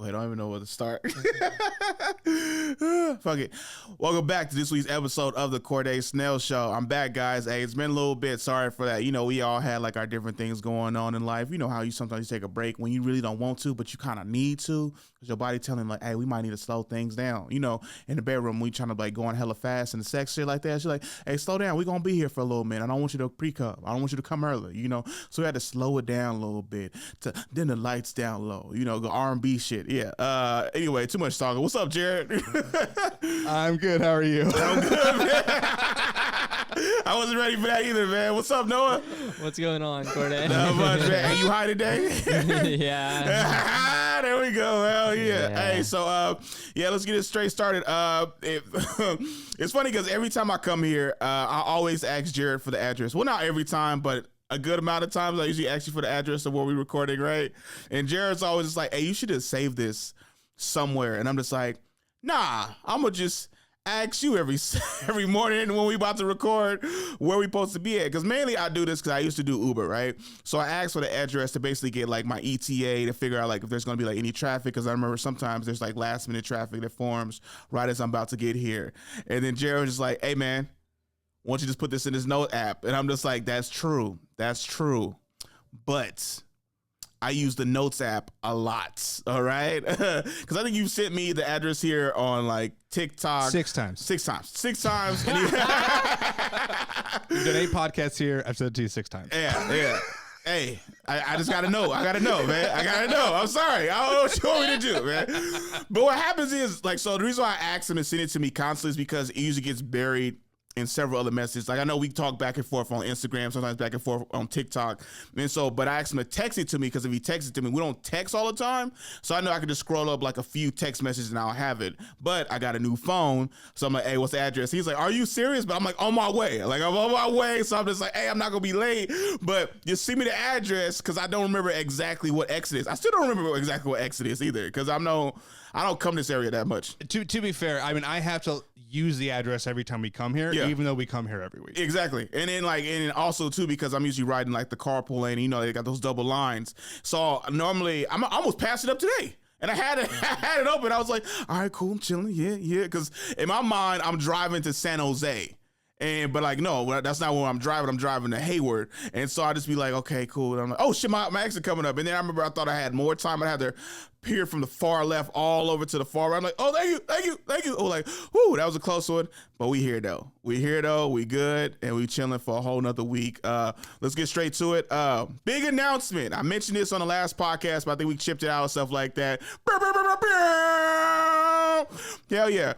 Wait, I don't even know where to start. Fuck it. Welcome back to this week's episode of the Corde Snell Show. I'm back, guys. Hey, it's been a little bit. Sorry for that. You know, we all had like our different things going on in life. You know how you sometimes take a break when you really don't want to, but you kind of need to because your body telling like, hey, we might need to slow things down. You know, in the bedroom, we trying to like going hella fast and the sex shit like that. She's like, hey, slow down. We're going to be here for a little minute. I don't want you to pre-cum. I don't want you to come early, you know? So we had to slow it down a little bit to then the lights down low, you know, the R&B shit. Yeah. Anyway, too much talking. What's up, Jared? I'm good. How are you? I'm good, man. I wasn't ready for that either, man. What's up, Noah? What's going on, Corde? Not much, man. Hey, you high today? Yeah. There we go. Hell yeah. Hey, so let's get it straight started. It's funny because every time I come here, I always ask Jared for the address. Well, not every time, but a good amount of times I usually ask you for the address of where we're recording, right? And Jared's always just like, hey, you should just save this somewhere. And I'm just like, nah, I'm gonna just ask you every morning when we about to record where we supposed to be at. Because mainly I do this because I used to do Uber, right? So I asked for the address to basically get like my ETA to figure out like if there's gonna be like any traffic. Because I remember sometimes there's like last minute traffic that forms right as I'm about to get here. And then Jared was just like, hey man, why don't you just put this in this note app? And I'm just like, that's true. But I use the Notes app a lot, all right? Because I think you sent me the address here on like TikTok. Six times. We've done 8 podcasts here. I've said it to you 6 times. Yeah. Hey, I just got to know. I got to know, man. I got to know. I'm sorry. I don't know what you want me to do, man. But what happens is, like, so the reason why I ask him to send it to me constantly is because it usually gets buried in several other messages. Like I know we talk back and forth on Instagram, sometimes back and forth on TikTok. And so, but I asked him to text it to me because if he texts it to me, we don't text all the time. So I know I can just scroll up like a few text messages and I'll have it. But I got a new phone. So I'm like, hey, what's the address? He's like, are you serious? But I'm like, on my way. Like I'm on my way. So I'm just like, hey, I'm not going to be late. But just send me the address because I don't remember exactly what exit is. I still don't remember exactly what exit is either because I don't come to this area that much. To be fair, I mean, I have to use the address every time we come here, even though we come here every week. Exactly. And then and also too, because I'm usually riding like the carpool lane, you know, they got those double lines. So normally I almost passed it up today. And I had it open. I was like, all right, cool, I'm chilling. Yeah. Because in my mind, I'm driving to San Jose. But like, no, that's not where I'm driving. I'm driving to Hayward. And so I just be like, okay, cool. And I'm like, oh shit, my exit coming up. And then I remember I thought I had more time. I had to peer from the far left all over to the far right. I'm like, oh, thank you. Oh, like, whoo, that was a close one. But we here though. We good. And we chilling for a whole nother week. Let's get straight to it. Big announcement. I mentioned this on the last podcast, but I think we chipped it out and stuff like that. Hell yeah.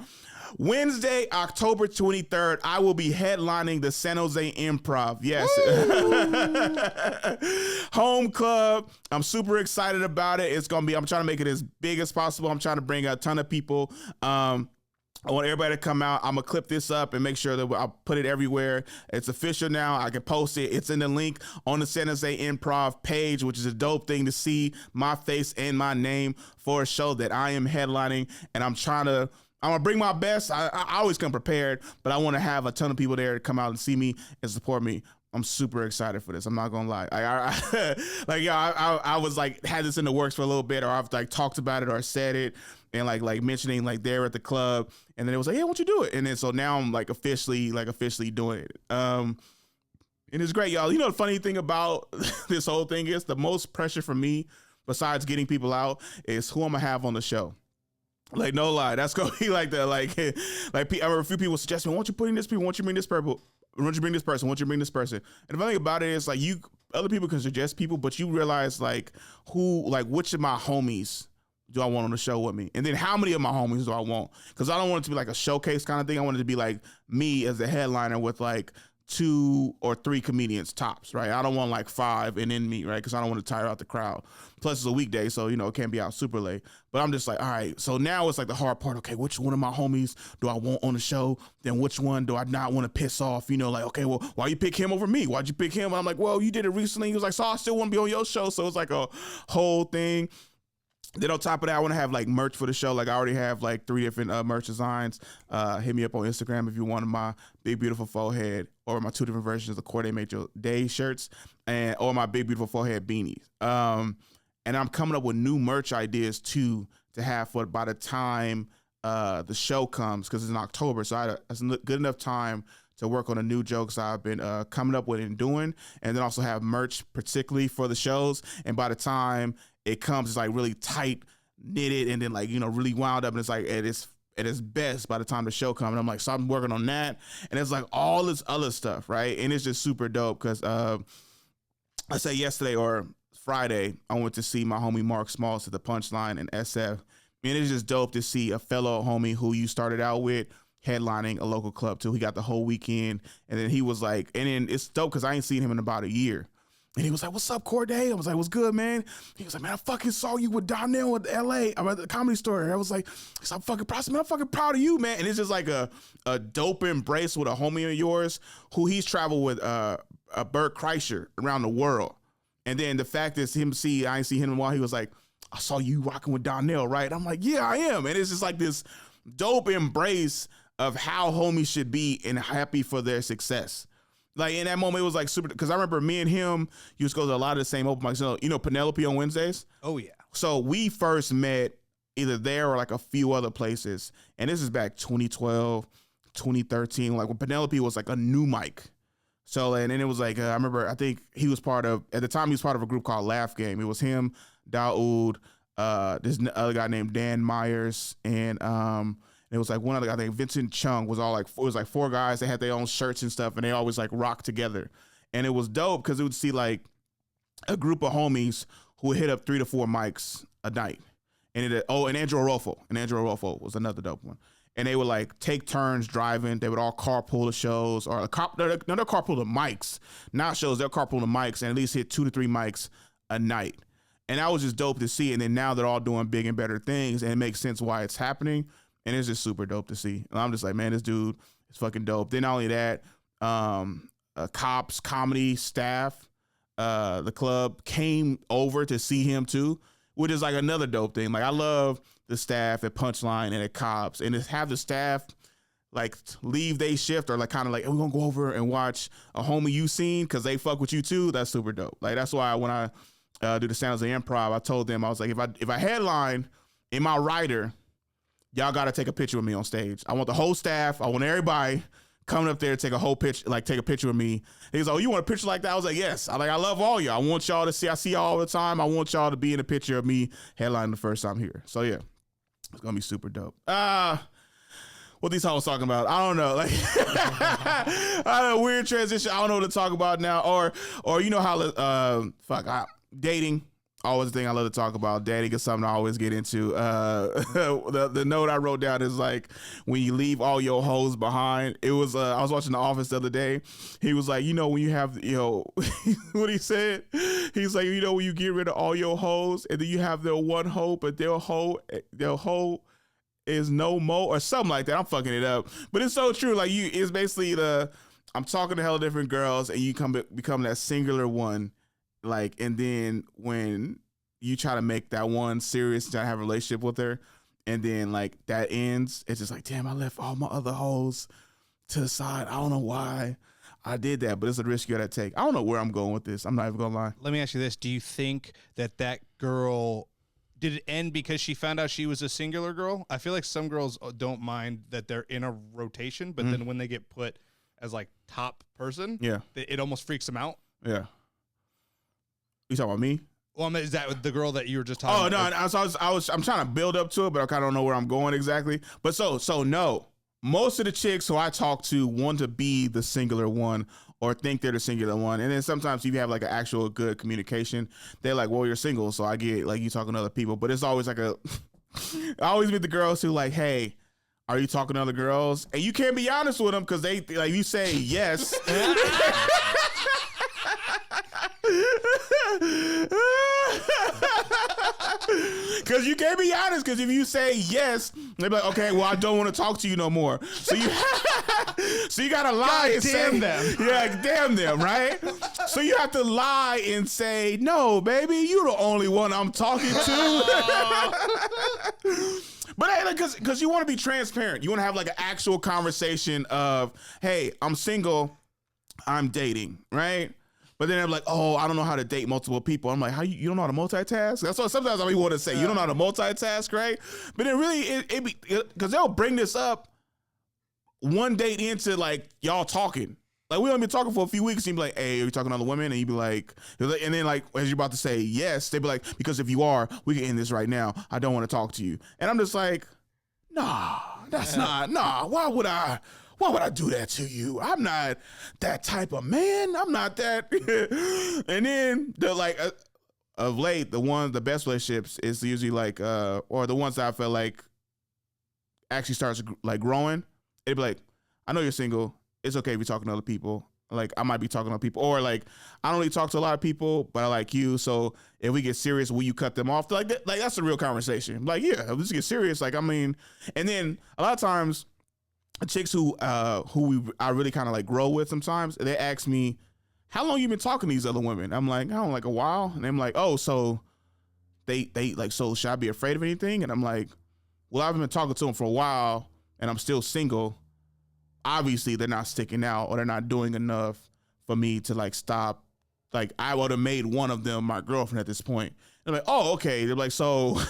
Wednesday, October 23rd, I will be headlining the San Jose Improv. Yes. Home club. I'm super excited about it. I'm trying to make it as big as possible. I'm trying to bring a ton of people. I want everybody to come out. I'm going to clip this up and make sure that I'll put it everywhere. It's official now. I can post it. It's in the link on the San Jose Improv page, which is a dope thing to see my face and my name for a show that I am headlining. And I'm going to bring my best. I always come prepared, but I want to have a ton of people there to come out and see me and support me. I'm super excited for this. I'm not going to lie. I was like, had this in the works for a little bit, or I've like talked about it or said it and like mentioning like there at the club. And then it was like, yeah, why don't you do it? And then so now I'm like officially doing it. And it's great, y'all. You know, the funny thing about this whole thing is the most pressure for me, besides getting people out, is who I'm going to have on the show. Like, no lie, that's gonna be like the like I remember a few people suggest me, why don't you put in this people, why don't you bring this person, why don't you bring this person, why don't you bring this person? And the funny thing about it is like other people can suggest people, but you realize like which of my homies do I want on the show with me? And then how many of my homies do I want? Because I don't want it to be like a showcase kind of thing. I want it to be like me as the headliner with like 2 or 3 comedians tops, right? I don't want like 5 and then me, right? Because I don't want to tire out the crowd. Plus it's a weekday, so you know it can't be out super late. But I'm just like, all right. So now it's like the hard part. Okay, which one of my homies do I want on the show? Then which one do I not want to piss off? You know, like, okay, well, why you pick him over me? Why'd you pick him? And I'm like, well, you did it recently. He was like, so I still want to be on your show. So it's like a whole thing. Then on top of that, I want to have like merch for the show. Like I already have like 3 different merch designs. Hit me up on Instagram if you want my Big Beautiful Forehead or my 2 different versions of Corde Made Your Day shirts or my Big Beautiful Forehead beanies. and I'm coming up with new merch ideas too to have for by the time the show comes, because it's in October. So I had a good enough time to work on the new jokes I've been coming up with and doing, and then also have merch particularly for the shows. And by the time it comes, it's like really tight knitted and then like, you know, really wound up, and it's like at its best by the time the show comes. And I'm like, so I'm working on that, and it's like all this other stuff, right? And it's just super dope because I say yesterday or Friday, I went to see my homie Mark Smalls at the Punchline in SF. And it's just dope to see a fellow homie who you started out with headlining a local club too. He got the whole weekend, and then he was like, and then it's dope because I ain't seen him in about a year. And he was like, "What's up, Corde?" I was like, "What's good, man?" He was like, "Man, I fucking saw you with Donnell at LA. I'm at the Comedy Store." And I was like, "I'm fucking proud, man. I'm fucking proud of you, man." And it's just like a dope embrace with a homie of yours who he's traveled with Bert Kreischer around the world. And then the fact is I ain't seen him in a while. He was like, "I saw you rocking with Donnell, right?" I'm like, "Yeah, I am." And it's just like this dope embrace of how homies should be and happy for their success. Like in that moment, it was like super, because I remember me and him used to go to a lot of the same open mics. You know, Penelope on Wednesdays? Oh, yeah. So we first met either there or like a few other places. And this is back 2012, 2013, like when Penelope was like a new mic. So, and then it was like, I remember, I think he was at the time he was part of a group called Laugh Game. It was him, Daoud, this other guy named Dan Myers, and it was like one other guy, I think Vincent Chung was all like, it was like four guys. They had their own shirts and stuff, and they always like rock together. And it was dope because it would see like a group of homies who would hit up 3 to 4 mics a night. And and Andrew Rolfo was another dope one. And they would like take turns driving. They would all carpool the shows, or they'll carpool the mics, not shows. They'll carpool the mics and at least hit 2 to 3 mics a night. And that was just dope to see. And then now they're all doing big and better things, and it makes sense why it's happening. And it's just super dope to see. And I'm just like, man, this dude is fucking dope. Then not only that, Cops comedy staff, the club came over to see him too, which is like another dope thing. Like I love the staff at Punchline and at Cops, and to have the staff like leave they shift or like kind of like, hey, we're gonna go over and watch a homie you seen because they fuck with you too. That's super dope. Like that's why when I do the San Jose Improv, I told them, I was like, if I headline in my writer, y'all got to take a picture with me on stage. I want the whole staff. I want everybody coming up there to take a picture with me. He's like, "Oh, you want a picture like that?" I was like, "Yes." I love all y'all. I want y'all to see. I see y'all all the time. I want y'all to be in a picture of me headlining the first time here. So yeah, it's gonna be super dope. What these hoes talking about? I don't know. Like, I don't know, weird transition. I don't know what to talk about now. Or you know how dating. Always a thing I love to talk about. Dating is something I always get into. The note I wrote down is like, when you leave all your hoes behind. It was I was watching The Office the other day. He was like, you know, when you have, you know, what he said. He's like, you know, when you get rid of all your hoes and then you have their one hoe, but their hoe is no more or something like that. I'm fucking it up, but it's so true. Like it's basically I'm talking to hella different girls and you become that singular one. Like, and then when you try to make that one serious, try to have a relationship with her, and then like that ends, it's just like, damn, I left all my other hoes to the side. I don't know why I did that, but it's a risk you gotta take. I don't know where I'm going with this. I'm not even gonna lie. Let me ask you this. Do you think that girl, did it end because she found out she was a singular girl? I feel like some girls don't mind that they're in a rotation, but then when they get put as like top person, yeah, it almost freaks them out. Yeah. You talking about me? Well, is that the girl that you were just talking about? Oh, no. I'm trying to build up to it, but I kind of don't know where I'm going exactly. But so no. Most of the chicks who I talk to want to be the singular one or think they're the singular one. And then sometimes if you have like an actual good communication, they're like, well, you're single. So I get like you talking to other people. But it's always like I always meet the girls who like, hey, are you talking to other girls? And you can't be honest with them because they like, you say yes. Because you can't be honest, because if you say yes, they're like, okay, well, I don't want to talk to you no more. So you gotta lie and say them. Yeah, damn them, right? So you have to lie and say, no, baby, you're the only one I'm talking to. But hey, because you want to be transparent. You want to have like an actual conversation of, hey, I'm single, I'm dating, right? But then I'm like, oh, I don't know how to date multiple people. I'm like, how you don't know how to multitask? That's what sometimes I want to say. You don't know how to multitask, right? But then really, it be because they'll bring this up one date into like y'all talking. Like we only been talking for a few weeks. And you be like, hey, are you talking to other women? And you be like, and then like as you're about to say yes, they be like, because if you are, we can end this right now. I don't want to talk to you. And I'm just like, nah, that's not. Nah, why would I do that to you? I'm not that type of man. I'm not that. And then the like of late, the best relationships is usually like or the ones that I feel like actually starts like growing. It'd be like, I know you're single. It's okay if you're talking to other people. Like I might be talking to other people, or like I don't really talk to a lot of people, but I like you. So if we get serious, will you cut them off? Like that's a real conversation. Like yeah, let's get serious. Like I mean, and then a lot of times, chicks who I really kind of like grow with sometimes, they ask me, how long you been talking to these other women? I'm like, oh, like a while. And I'm like, oh, so they like, so should I be afraid of anything? And I'm like, well, I've been talking to them for a while and I'm still single. Obviously they're not sticking out or they're not doing enough for me to like stop. Like I would have made one of them my girlfriend at this point. And I'm like, oh, okay. They're like, so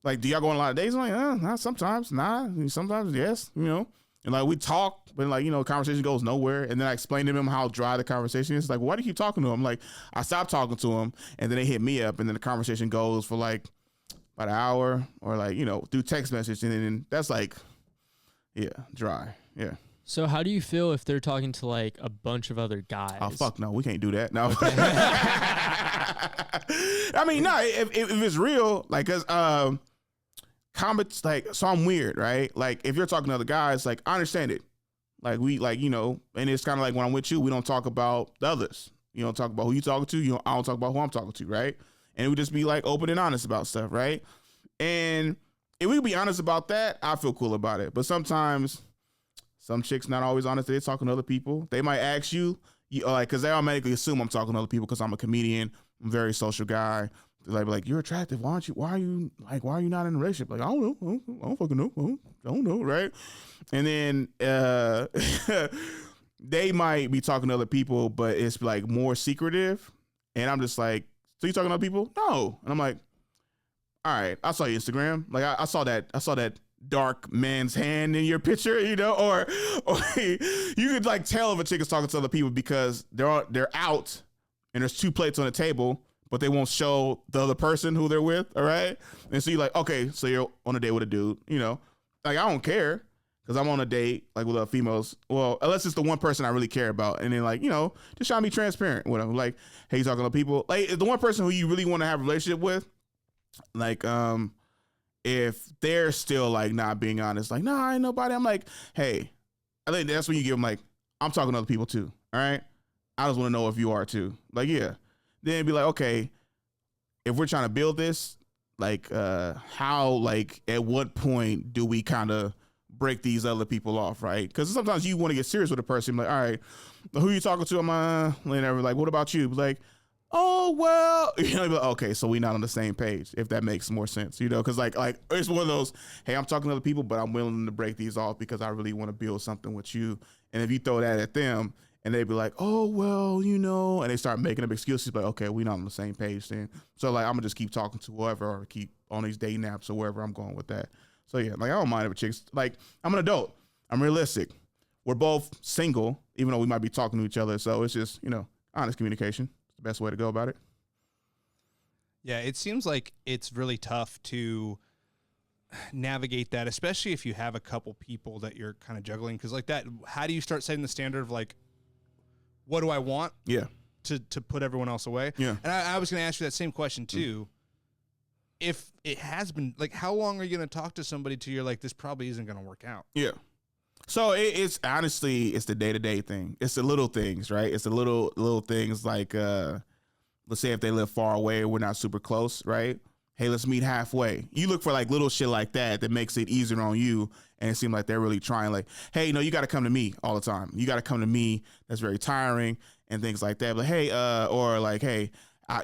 like, do y'all go on a lot of dates? I'm like, not sometimes, nah. Sometimes, yes, you know. And like we talk, but like, you know, conversation goes nowhere. And then I explain to them how dry the conversation is. Like, why do you keep talking to them? Like, I stopped talking to them, and then they hit me up, and then the conversation goes for like about an hour, or like, you know, through text message, and then that's like, yeah, dry, yeah. So how do you feel if they're talking to like a bunch of other guys? Oh fuck no, we can't do that. No. Okay. I mean, no, if it's real, like, cause comments, like, so I'm weird, right? Like if you're talking to other guys, like I understand it. Like we, like, you know, and it's kind of like when I'm with you, we don't talk about the others. You don't talk about who you talking to. You know, I don't talk about who I'm talking to, right? And it would just be like open and honest about stuff, right? And if we be honest about that, I feel cool about it. But sometimes some chicks not always honest. They're talking to other people. They might ask you, like, because they automatically assume I'm talking to other people because I'm a comedian. I'm a very social guy. They're like, you're attractive. Why are you not in a relationship? Like, I don't know. I don't fucking know. I don't know, right? And then they might be talking to other people, but it's like more secretive. And I'm just like, so you talking to other people? No. And I'm like, all right, I saw your Instagram. Like I saw that dark man's hand in your picture, you know, or you could like tell if a chick is talking to other people because they're out and there's two plates on the table, but they won't show the other person who they're with. All right. And so you're like, okay, so you're on a date with a dude, you know, like I don't care because I'm on a date like with other females. Well, unless it's the one person I really care about. And then like, you know, just trying to be transparent with them. Like, hey, you talking to people, like the one person who you really want to have a relationship with, like, if they're still like not being honest, like, nah, ain't nobody. I'm like, hey, I think that's when you give them like, I'm talking to other people too. All right. I just want to know if you are too. Like, yeah. Then be like, okay, if we're trying to build this, like, how, like, at what point do we kind of break these other people off, right? Because sometimes you want to get serious with a person. Like, all right, who you talking to? I'm whatever. Like, what about you? Like, oh, well, you know, like, okay, so we're not on the same page, if that makes more sense, you know, because like it's one of those, hey, I'm talking to other people, but I'm willing to break these off because I really want to build something with you. And if you throw that at them and they'd be like, oh, well, you know, and they start making up excuses, like, okay, we're not on the same page then. So like, I'm gonna just keep talking to whoever or keep on these dating apps or wherever I'm going with that. So yeah, like I don't mind if a chick's like, I'm an adult, I'm realistic. We're both single, even though we might be talking to each other. So it's just, you know, honest communication. The best way to go about it. Yeah, it seems like it's really tough to navigate that, especially if you have a couple people that you're kind of juggling. Because like that, how do you start setting the standard of like, what do I want? Yeah. To put everyone else away. Yeah. And I was going to ask you that same question too. If it has been like, how long are you going to talk to somebody till you're like, this probably isn't going to work out? Yeah. So it's honestly, it's the day-to-day thing. It's the little things, right? It's the little things like, let's say if they live far away, we're not super close, right? Hey, let's meet halfway. You look for like little shit like that makes it easier on you. And it seems like they're really trying like, hey, no, you got to come to me all the time. You got to come to me. That's very tiring and things like that. But hey, or like, hey,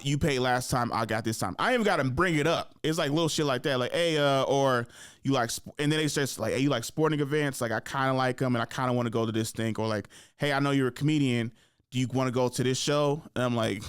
you paid last time, I got this time. I even got to bring it up. It's like little shit like that. Like, hey, or you like, and then it's just like, hey, you like sporting events? Like, I kind of like them and I kind of want to go to this thing. Or like, hey, I know you're a comedian. do you want to go to this show? And I'm like,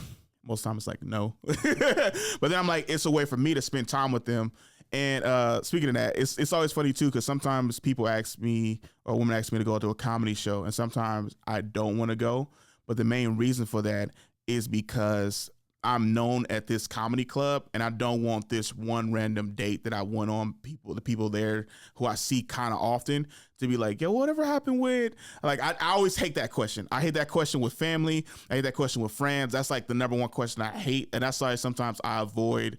most times it's like, no. But then I'm like, it's a way for me to spend time with them. And speaking of that, it's always funny too, because sometimes people ask me, or women ask me to go to a comedy show, and sometimes I don't want to go. But the main reason for that is because I'm known at this comedy club, and I don't want this one random date that I went on the people there who I see kind of often to be like, yo, whatever happened with, like, I always hate that question. I hate that question with family. I hate that question with friends. That's like the number one question I hate. And that's why sometimes I avoid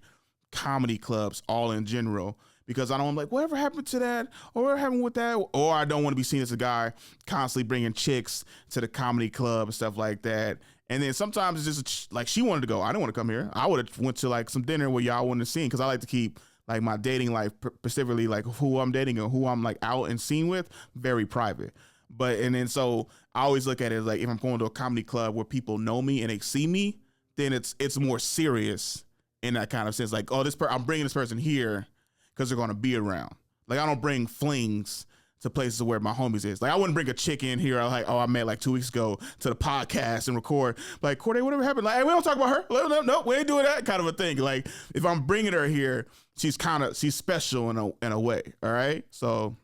comedy clubs all in general, because I don't like whatever happened to that, or whatever happened with that, or I don't want to be seen as a guy constantly bringing chicks to the comedy club and stuff like that. And then sometimes it's just like, she wanted to go, I didn't want to come here. I would have went to like some dinner where y'all wouldn't have seen, because I like to keep like my dating life, specifically like who I'm dating and who I'm like out and seen with, very private. But and then so I always look at it as like, if I'm going to a comedy club where people know me and they see me, then it's more serious in that kind of sense. Like, oh, I'm bringing this person here because they're going to be around. Like, I don't bring flings to places where my homies is. Like, I wouldn't bring a chick in here. I'm like, oh, I met like 2 weeks ago to the podcast and record. Like, Corde, whatever happened? Like, hey, we don't talk about her. No, we ain't doing that kind of a thing. Like, if I'm bringing her here, she's special in a way. All right. So,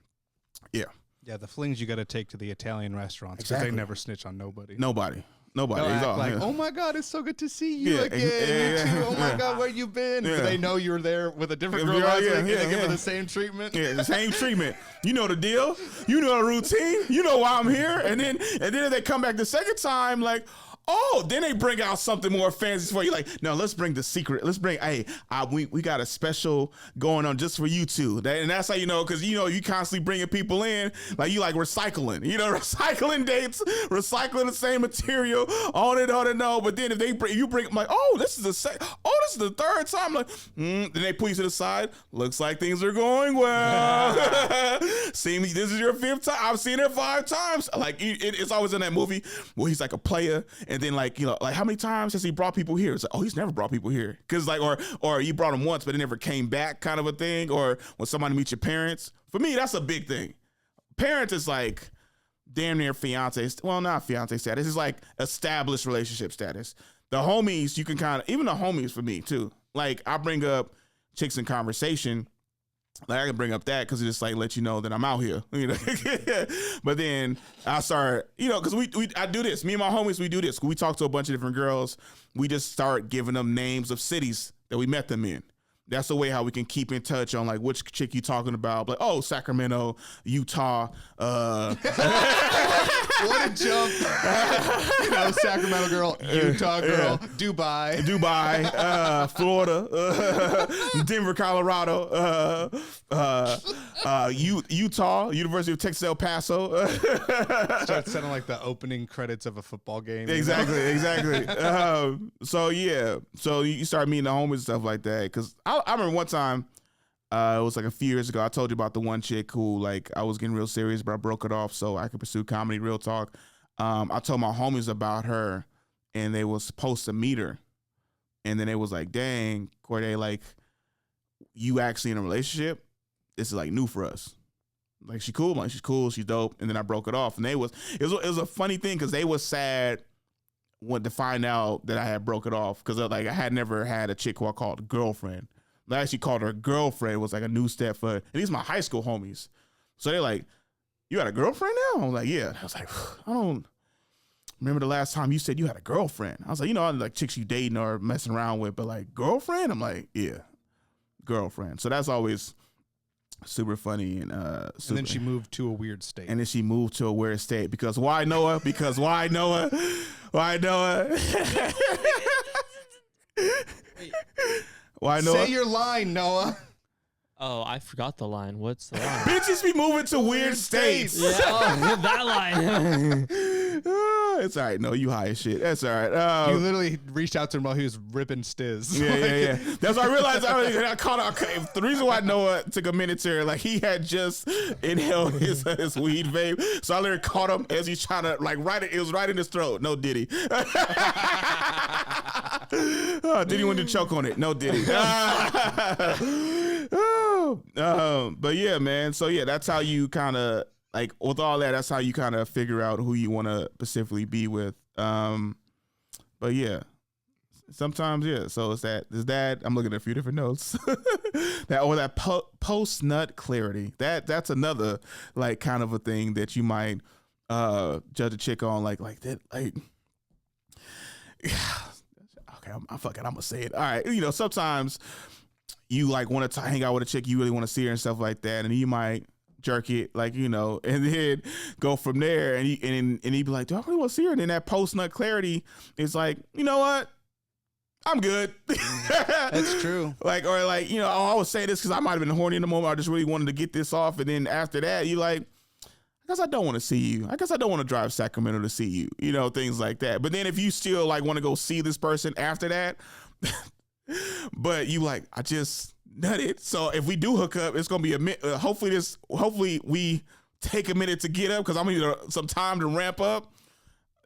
yeah. Yeah, the flings you got to take to the Italian restaurants, because Exactly. they never snitch on nobody. Nobody. They'll act like, oh my God, it's so good to see you again. Me too. Oh my God, where you been? Yeah. But they know you're there with a different girl Yeah, last yeah, week, and yeah, they give her yeah. the same treatment. Yeah, the same treatment. You know the deal. You know the routine. You know why I'm here. And then if they come back the second time, like, oh, then they bring out something more fancy for you. Like, no, let's bring the secret. Let's bring, hey, we got a special going on just for you two. And that's how you know, because you constantly bringing people in, like you like recycling. Recycling dates, recycling the same material, on and on and on. But then if you bring, I'm like, oh, this is the third time. Like, then they put you to the side. Looks like things are going well. See me, this is your 5th time. I've seen it 5 times. Like, it's always in that movie where he's like a player. And then like how many times has he brought people here? It's like, oh, he's never brought people here. Cause like, or you brought them once, but it never came back kind of a thing. Or when somebody meets your parents, for me, that's a big thing. Parents is like damn near fiance. Well, not fiance status. It's like established relationship status. The homies, you can even the homies for me too. Like, I bring up chicks in conversation. Like, I can bring up that because it just like let you know that I'm out here, But then I start, because I do this. Me and my homies, we do this. We talk to a bunch of different girls. We just start giving them names of cities that we met them in. That's the way how we can keep in touch on like which chick you talking about. Like, oh, Sacramento, Utah. What a jump. Sacramento girl, Utah girl, Dubai, Florida, Denver, Colorado, Utah, University of Texas, El Paso. Starts sounding like the opening credits of a football game. Exactly. So you start meeting the homies and stuff like that. Because I remember one time, it was like a few years ago, I told you about the one chick who like I was getting real serious, but I broke it off so I could pursue comedy, real talk. I told my homies about her, and they was supposed to meet her, and then they was like, "Dang, Corde, like you actually in a relationship? This is like new for us. Like, she cool, like she's cool, she's dope." And then I broke it off, and it was a funny thing because they was sad when to find out that I had broke it off, because like I had never had a chick who I called girlfriend. I actually called her girlfriend. It was like a new step for, and these are my high school homies. So they're like, "You got a girlfriend now?" I was like, "Yeah." I was like, "I don't remember the last time you said you had a girlfriend." I was like, like chicks you dating or messing around with, but like girlfriend? I'm like, "Yeah, girlfriend." So that's always super funny and And then she moved to a weird state. Because why, Noah? Because why, Noah? Why, Noah? Why, Noah? Say your line, Noah. Oh, I forgot the line. What's the line? Bitches be moving to weird states. Yeah, oh, that line. It's all right. No, you high as shit. That's all right. You literally reached out to him while he was ripping stiz. Yeah. That's why I realized I caught out. The reason why Noah took a minute to, like, he had just inhaled his weed vape. So I literally caught him as he's trying to, like, it was right in his throat. No Diddy. Diddy wanted to choke on it. No Diddy. But yeah, man. So yeah, that's how you kind of, like, with all that, that's how you kind of figure out who you want to specifically be with But yeah, sometimes, yeah. So is that I'm looking at a few different notes. that post nut clarity. That's another like kind of a thing that you might judge a chick on like that. Like, okay, I'm gonna say it. All right, sometimes you like want to hang out with a chick, you really want to see her and stuff like that, and you might jerk it, like, and then go from there, and he'd be like, do I really want to see her? And then that post nut clarity is like, you know what? I'm good. That's true. Like, or like, I would say this because I might have been horny in the moment. I just really wanted to get this off. And then after that, you like, I guess I don't want to see you. I guess I don't want to drive Sacramento to see you, things like that. But then if you still like want to go see this person after that, but you like, I just nutted. So if we do hook up, it's going to be a minute. Hopefully we take a minute to get up because I'm going to need some time to ramp up.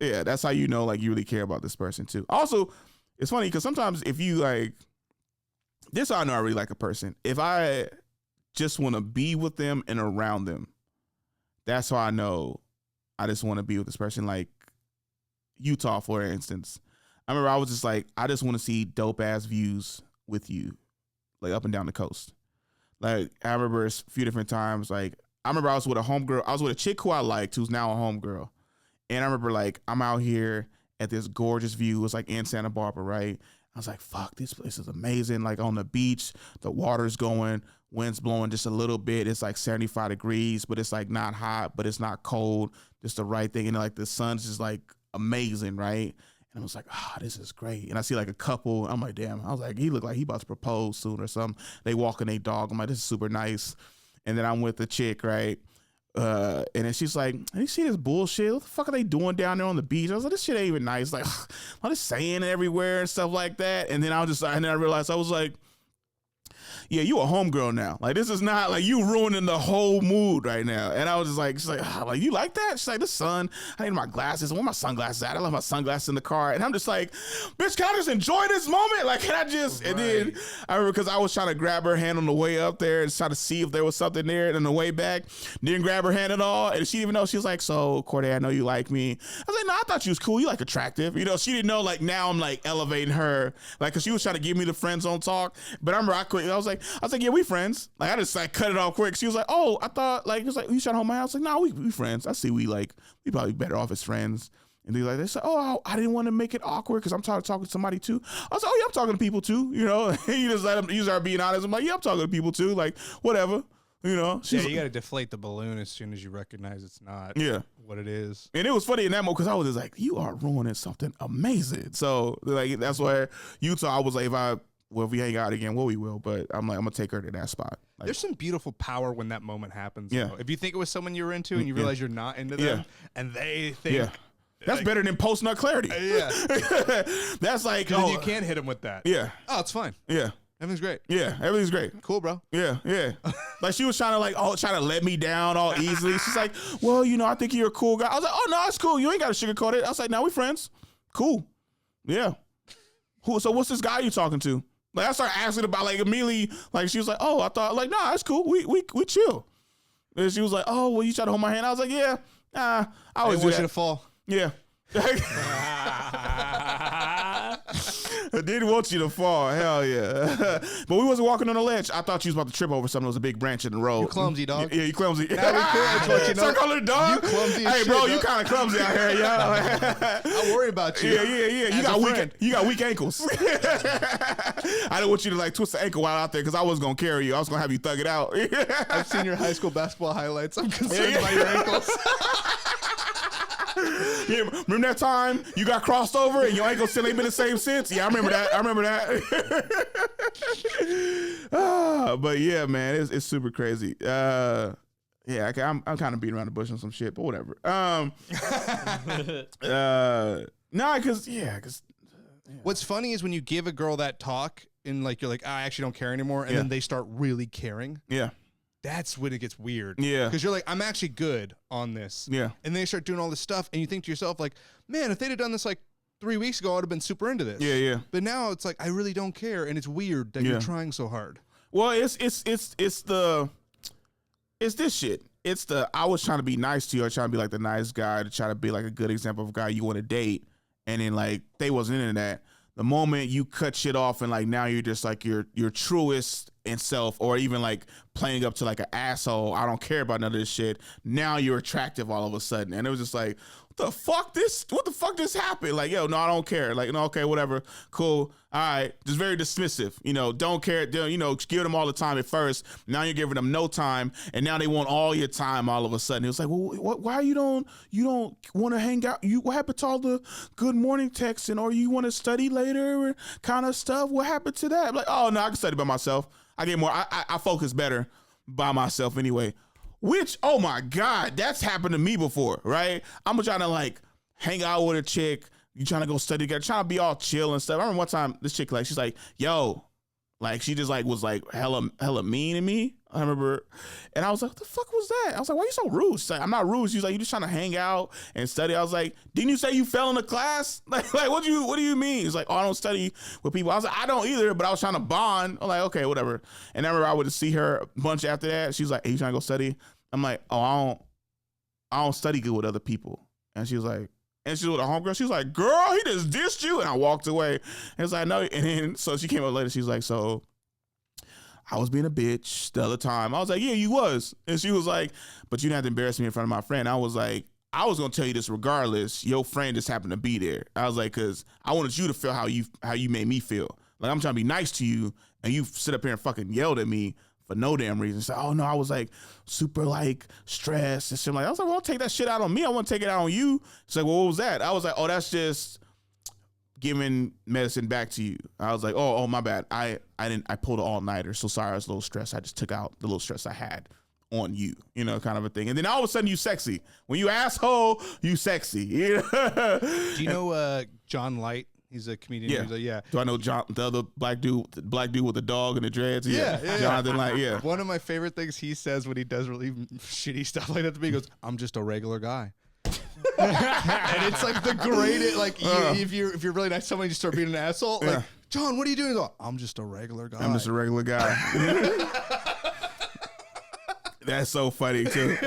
Yeah, that's how like you really care about this person too. Also, it's funny because sometimes if you like, this is how I know I really like a person. If I just want to be with them and around them, that's how I know I just want to be with this person. Like Utah, for instance. I remember I was just like, I just want to see dope ass views with you, like up and down the coast. Like I remember a few different times. Like I remember I was with a homegirl. I was with a chick who I liked, who's now a homegirl. And I remember like I'm out here at this gorgeous view. It's like in Santa Barbara, right? I was like, fuck, this place is amazing. Like on the beach, the water's going, wind's blowing just a little bit. It's like 75 degrees, but it's like not hot, but it's not cold. Just the right thing. And like the sun's just like amazing, right? And I was like, this is great. And I see like a couple. I'm like, damn. I was like, he looked like he about to propose soon or something. They walking their dog. I'm like, this is super nice. And then I'm with the chick, right? And then she's like, you see this bullshit? What the fuck are they doing down there on the beach? I was like, this shit ain't even nice. Like, all this sand everywhere and stuff like that. And then I realized I was like, yeah, you a homegirl now. Like, this is not like you ruining the whole mood right now. And I was just like, she's like, you like that? She's like, the sun, I need my glasses. Where my sunglasses at? I left my sunglasses in the car. And I'm just like, bitch, can I just enjoy this moment? Like, can I just, right. And then I remember because I was trying to grab her hand on the way up there and try to see if there was something there. And on the way back, didn't grab her hand at all. And she didn't even know. She was like, so Corde, I know you like me. I was like, no, I thought you was cool. You like attractive. She didn't know, like, now I'm like elevating her. Like, cause she was trying to give me the friend zone talk. But I remember I was like, yeah, we friends. Like I just like cut it off quick. She was like, oh, I thought like, it was like, you trying to hold my house? Like, no, we friends. I see we probably better off as friends. And they said, oh, I didn't want to make it awkward because I'm talking to somebody too. I was like, oh yeah, I'm talking to people too. You just let them, you start being honest. I'm like, yeah, I'm talking to people too. Like whatever. You got to deflate the balloon as soon as you recognize it's not what it is. And it was funny in that moment because I was just like, you are ruining something amazing. So like that's why Utah, I was like, if we hang out again, we will. But I'm like, I'm gonna take her to that spot. Like, there's some beautiful power when that moment happens. Yeah. Though. If you think it was someone you were into and you realize you're not into them, and they think, that's like, better than post nut clarity. Yeah, that's like, you can't hit them with that. Yeah. Oh, it's fine. Yeah. Everything's great. Yeah, everything's great. Cool, bro. Yeah. Like she was trying to let me down all easily. She's like, well, I think you're a cool guy. I was like, oh no, it's cool. You ain't got to sugarcoat it. I was like, no, we friends. Cool. Yeah. So what's this guy you talking to? Like I started asking about like immediately, like she was like, oh, I thought like, nah, it's cool. We chill. And she was like, oh, well, you try to hold my hand. I was like, yeah, I always want you to fall. Yeah. I didn't want you to fall. Hell yeah. But we wasn't walking on a ledge. I thought you was about to trip over something. There was a big branch in the road. You clumsy, dog. Yeah, you clumsy. Now we could. Start calling her dog? You clumsy as hey, shit, bro, dog. You kind of clumsy out here, yeah. I worry about you. Yeah. You got weak ankles. I didn't want you to like twist the ankle while out there because I wasn't going to carry you. I was going to have you thug it out. I've seen your high school basketball highlights. I'm concerned about your ankles. Yeah, remember that time you got crossed over and your ankles still ain't been the same since? Yeah, I remember that. But yeah, man, it's super crazy. Yeah, I'm kind of beating around the bush on some shit, but whatever. Because what's funny is when you give a girl that talk and like you're like, I actually don't care anymore, and then they start really caring. Yeah. That's when it gets weird. Yeah. Because you're like, I'm actually good on this. Yeah. And they start doing all this stuff, and you think to yourself, like, man, if they'd have done this like 3 weeks ago, I would have been super into this. Yeah. But now it's like, I really don't care, and it's weird that you're trying so hard. Well, it's this shit. It's I was trying to be nice to you, or trying to be like the nice guy, to try to be like a good example of a guy you want to date. and then like they wasn't into that. The moment you cut shit off and like now you're just like your truest in self, or even like playing up to like an asshole, I don't care about none of this shit. Now you're attractive all of a sudden, and it was just like, what the fuck this happened? Like, yo, no, I don't care. Like, no, okay, whatever, cool, all right. Just very dismissive, don't care. Give them all the time at first. Now you're giving them no time, and now they want all your time all of a sudden. It was like, well, why you don't want to hang out? What happened to all the good morning texting, or you want to study later kind of stuff? What happened to that? I'm like, oh no, I can study by myself. I get more. I focus better by myself anyway. Which, oh my God, that's happened to me before, right? I'm trying to like hang out with a chick. You trying to go study together, trying to be all chill and stuff. I remember one time this chick, like, she's like, yo, like, she just like was like hella mean to me. I remember, and I was like, what the fuck was that? I was like, why are you so rude? She's like, I'm not rude. She was like, you just trying to hang out and study. I was like, didn't you say you fell in the class? Like what do you mean? He's like, oh, I don't study with people. I was like, I don't either, but I was trying to bond. I'm like, okay, whatever. And I remember I would see her a bunch after that. She's like, hey, you trying to go study? I'm like, oh, I don't study good with other people. And she was like, and she was with a homegirl. She was like, girl, he just dissed you. And I walked away. And it's like, no. And then, so she came up later. She's like, so I was being a bitch the other time. I was like, yeah, you was. And she was like, but you didn't have to embarrass me in front of my friend. I was like, I was going to tell you this regardless. Your friend just happened to be there. I was like, because I wanted you to feel how you made me feel. Like, I'm trying to be nice to you, and you sit up here and fucking yelled at me for no damn reason. So, oh no, I was like super like stressed and shit. Like, I was like, well, don't take that shit out on me. I want to take it out on you. She's like, well, what was that? I was like, oh, that's just giving medicine back to you. I was like, oh, my bad. I pulled an all-nighter. So sorry, I was a little stressed. I just took out the little stress I had on you, kind of a thing. And then all of a sudden you sexy. When you asshole, you sexy. Do you know John Light? He's a comedian. Yeah. He's like, yeah. Do I know John, the other black dude with the dog and the dreads? Yeah. Jonathan Light, yeah. One of my favorite things he says when he does really shitty stuff like that to me, he goes, I'm just a regular guy. And it's like the greatest, like if you're really nice to somebody, you start being an asshole. Like, John, what are you doing? He's like, I'm just a regular guy. I'm just a regular guy. That's so funny too,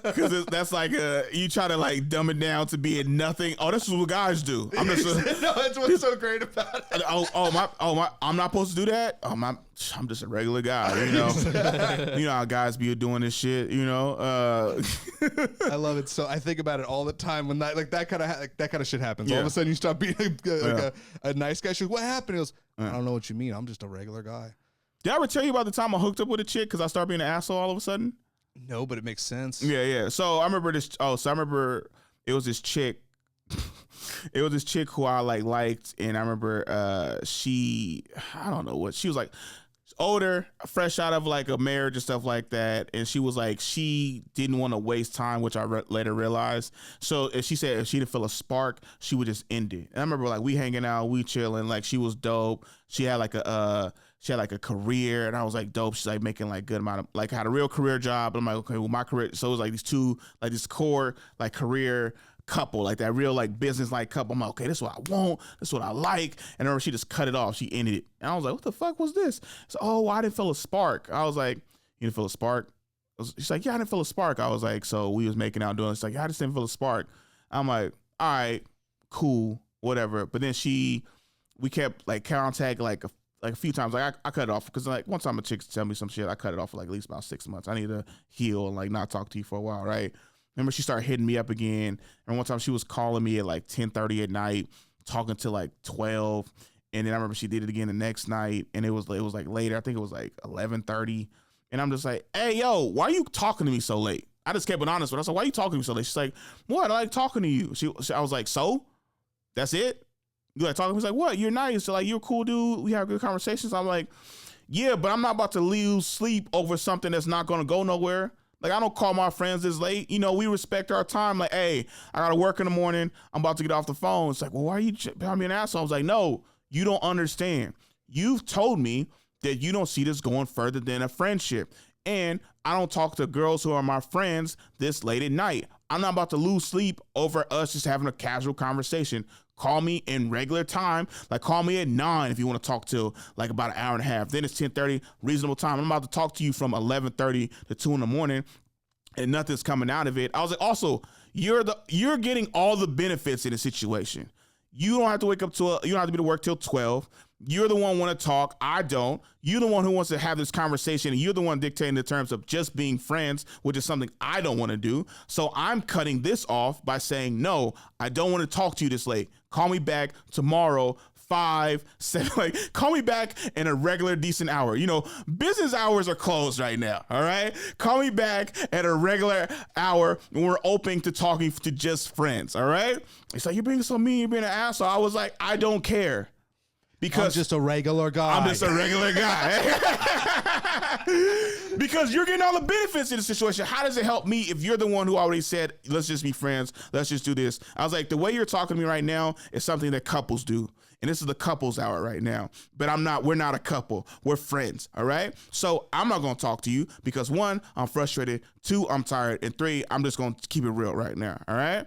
because that's like you try to like dumb it down to being nothing. Oh, this is what guys do. I'm just no, that's what's so great about it. My, I'm not supposed to do that. I'm just a regular guy. You know how guys be doing this shit. I love it. So I think about it all the time when that kind of shit happens. All of a sudden you stop being a nice guy. She's like, what happened? He goes, I don't know what you mean. I'm just a regular guy. Did I ever tell you about the time I hooked up with a chick because I started being an asshole all of a sudden? No, but it makes sense. Yeah. So I remember this. I remember it was this chick. It was this chick who I liked, and I remember I don't know what she was like. Older, fresh out of like a marriage and stuff like that, and she was like, she didn't want to waste time, which I later realized. So if she said if she didn't feel a spark, she would just end it. And I remember like we hanging out, we chilling, like she was dope. She had like a career, and I was like, dope. She's like making like good amount of, like, had a real career job. I'm like, okay, well, my career. So it was like these two, like this core like career couple, like that real like business like couple. I'm like, okay, this is what I want. This is what I like. And I remember she just cut it off. She ended it. And I was like, what the fuck was this? So, oh, I didn't feel a spark. I was like, you didn't feel a spark? She's like, yeah, I didn't feel a spark. I was like, so we was making out doing it. She's like, yeah, I just didn't feel a spark. I'm like, all right, cool, whatever. But then we kept like contact like a few times. Like I cut it off because like one time a chick tell me some shit, I cut it off for like at least about 6 months. I need to heal and like not talk to you for a while, right? Remember she started hitting me up again. And one time she was calling me at like 10:30 at night, talking to like 12. And then I remember she did it again the next night, and it was like later. I think it was like 11:30. And I'm just like, hey, yo, why are you talking to me so late? I just kept it honest with her. I was like, why are you talking to me so late? She's like, what? I like talking to you. I was like, so? That's it? You like talking to me? She's like, what? You're nice. So like, you're a cool dude. We have good conversations. I'm like, yeah, but I'm not about to lose sleep over something that's not going to go nowhere. Like, I don't call my friends this late. We respect our time. Like, hey, I got to work in the morning. I'm about to get off the phone. It's like, well, why are you being an asshole? I was like, no, you don't understand. You've told me that you don't see this going further than a friendship. And I don't talk to girls who are my friends this late at night. I'm not about to lose sleep over us just having a casual conversation. Call me in regular time. Like, call me at 9 if you want to talk till like about an hour and a half. Then it's 10:30, reasonable time. I'm about to talk to you from 11:30 to 2 in the morning, and nothing's coming out of it. I was like, also, you're getting all the benefits in the situation. You don't have to wake up you don't have to be to work till 12. You're the one want to talk. I don't. You're the one who wants to have this conversation, and you're the one dictating the terms of just being friends, which is something I don't want to do. So I'm cutting this off by saying, no, I don't want to talk to you this late. Call me back tomorrow, 5, 7, like, call me back in a regular decent hour. You know, business hours are closed right now. All right. Call me back at a regular hour when we're open to talking to just friends. All right. It's like, you're being so mean. You're being an asshole. I was like, I don't care. Because I'm just a regular guy. I'm just a regular guy. Because you're getting all the benefits in the situation. How does it help me if you're the one who already said, let's just be friends, let's just do this? I was like, the way you're talking to me right now is something that couples do. And this is the couples hour right now. But we're not a couple. We're friends, all right? So I'm not going to talk to you because 1, I'm frustrated. 2, I'm tired. And 3, I'm just going to keep it real right now, all right?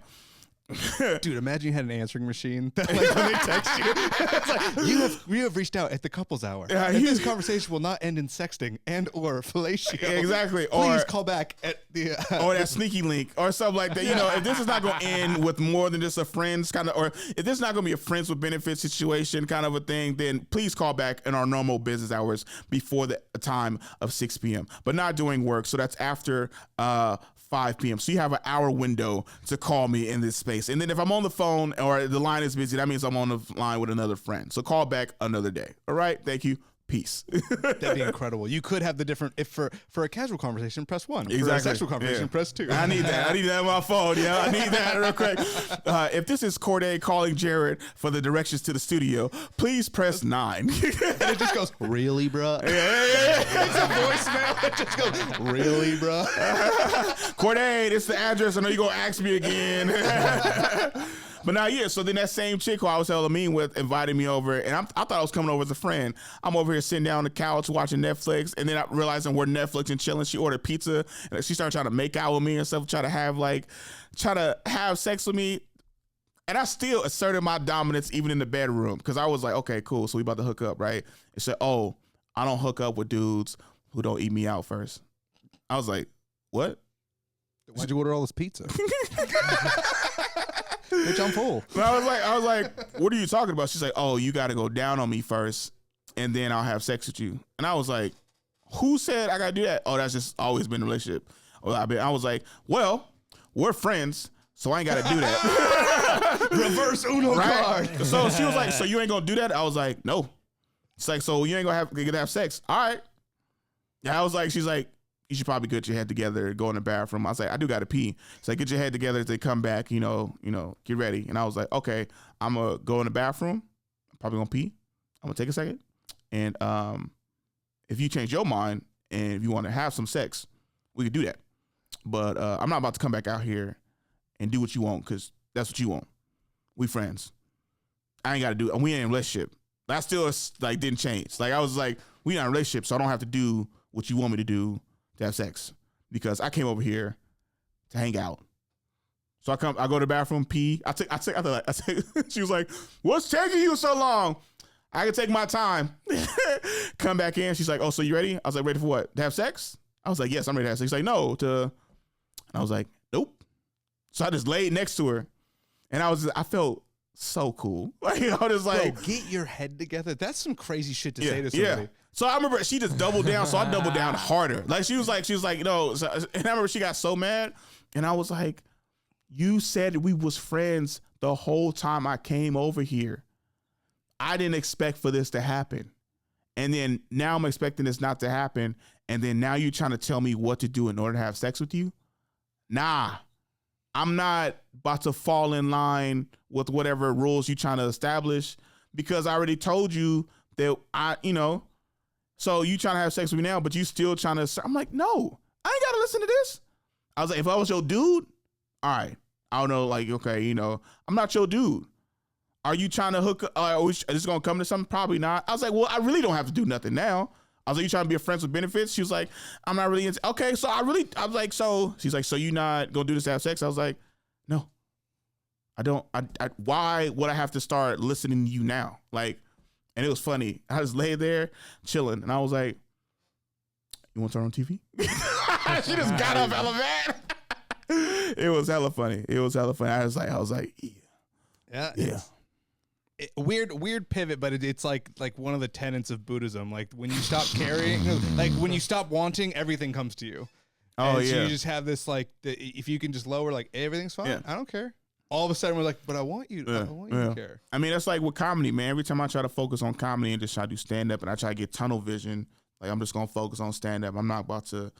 Dude, imagine you had an answering machine that, like, when they text you, it's like, you have reached out at the couples hour. And this conversation will not end in sexting and or fellatio. Exactly. Please call back at the or that sneaky link or something like that. You know, if this is not going to end with more than just a friends kind of, or if this is not going to be a friends with benefits situation kind of a thing, then please call back in our normal business hours before the time of 6 p.m. But not doing work. So that's after 5 p.m. So you have an hour window to call me in this space. And then if I'm on the phone or the line is busy, that means I'm on the line with another friend. So call back another day. All right. Thank you. Peace. That'd be incredible. You could have the different, if for a casual conversation, press 1. Exactly. For a sexual conversation, press 2. I need that. I need that on my phone. Yeah, I need that real quick. If this is Corde calling Jared for the directions to the studio, please press 9. And it just goes, really, bro? Yeah. It's a voicemail. It just goes, really, bro? Corde, this is the address. I know you're going to ask me again. But now, yeah, so then that same chick who I was hella mean with invited me over, and I thought I was coming over as a friend. I'm over here sitting down on the couch watching Netflix, and then I realizing we're Netflix and chilling. She ordered pizza, and she started trying to make out with me and stuff, try to have sex with me. And I still asserted my dominance even in the bedroom because I was like, okay, cool, so we about to hook up, right? And said, oh, I don't hook up with dudes who don't eat me out first. I was like, what? Why'd you order all this pizza? Bitch, I'm full. But I was like, what are you talking about? She's like, oh, you got to go down on me first, and then I'll have sex with you. And I was like, who said I got to do that? Oh, that's just always been a relationship. I was like, well, we're friends, so I ain't got to do that. Reverse Uno card. So she was like, so you ain't going to do that? I was like, no. It's like, so you ain't going to have sex. All right. Yeah, I was like, she's like, you should probably get your head together, go in the bathroom. I was like, I do got to pee. So get your head together as they come back, you know, get ready. And I was like, okay, I'm going to go in the bathroom. I'm probably going to pee. I'm going to take a second. And if you change your mind and if you want to have some sex, we could do that. But I'm not about to come back out here and do what you want because that's what you want. We friends. I ain't got to do it. We ain't in a relationship. That still like didn't change. Like I was like, we not in a relationship, so I don't have to do what you want me to do to have sex because I came over here to hang out. So I go to the bathroom, pee. She was like, what's taking you so long? I can take my time. Come back in. She's like, oh, so you ready? I was like, ready for what? To have sex? I was like, yes, I'm ready to have sex. She's like, no, and I was like, nope. So I just laid next to her and I felt so cool. Like, I was like, bro, get your head together. That's some crazy shit to say to somebody. Yeah. So I remember she just doubled down, so I doubled down harder. Like she was like, no. So, and I remember she got so mad, and I was like, you said we was friends the whole time I came over here. I didn't expect for this to happen. And then now I'm expecting this not to happen. And then now you're trying to tell me what to do in order to have sex with you? Nah, I'm not about to fall in line with whatever rules you're trying to establish because I already told you that so you trying to have sex with me now, but you still trying to, I'm like, no, I ain't got to listen to this. I was like, if I was your dude, all right. I don't know, like, okay, I'm not your dude. Are you trying to hook up? Is this going to come to something? Probably not. I was like, well, I really don't have to do nothing now. I was like, you trying to be a friends with benefits? She was like, I'm not really into, okay, so I was like, so, she's like, so you not going to do this to have sex? I was like, no, I don't. Why would I have to start listening to you now? Like, and it was funny. I just lay there chilling, and I was like, "You want to turn on TV?" She just got up hella mad. It was hella funny. I was like, yeah. weird pivot, but it's like one of the tenets of Buddhism. Like when you stop carrying, like when you stop wanting, everything comes to you. Oh, and yeah. so you just have this like, if you can just lower, like everything's fine. I don't care. All of a sudden we're like, but I want you. I want you to care. I mean, that's like with comedy, man. Every time I try to focus on comedy and just try to do stand up, and I try to get tunnel vision, like I'm just gonna focus on stand up. I'm not about to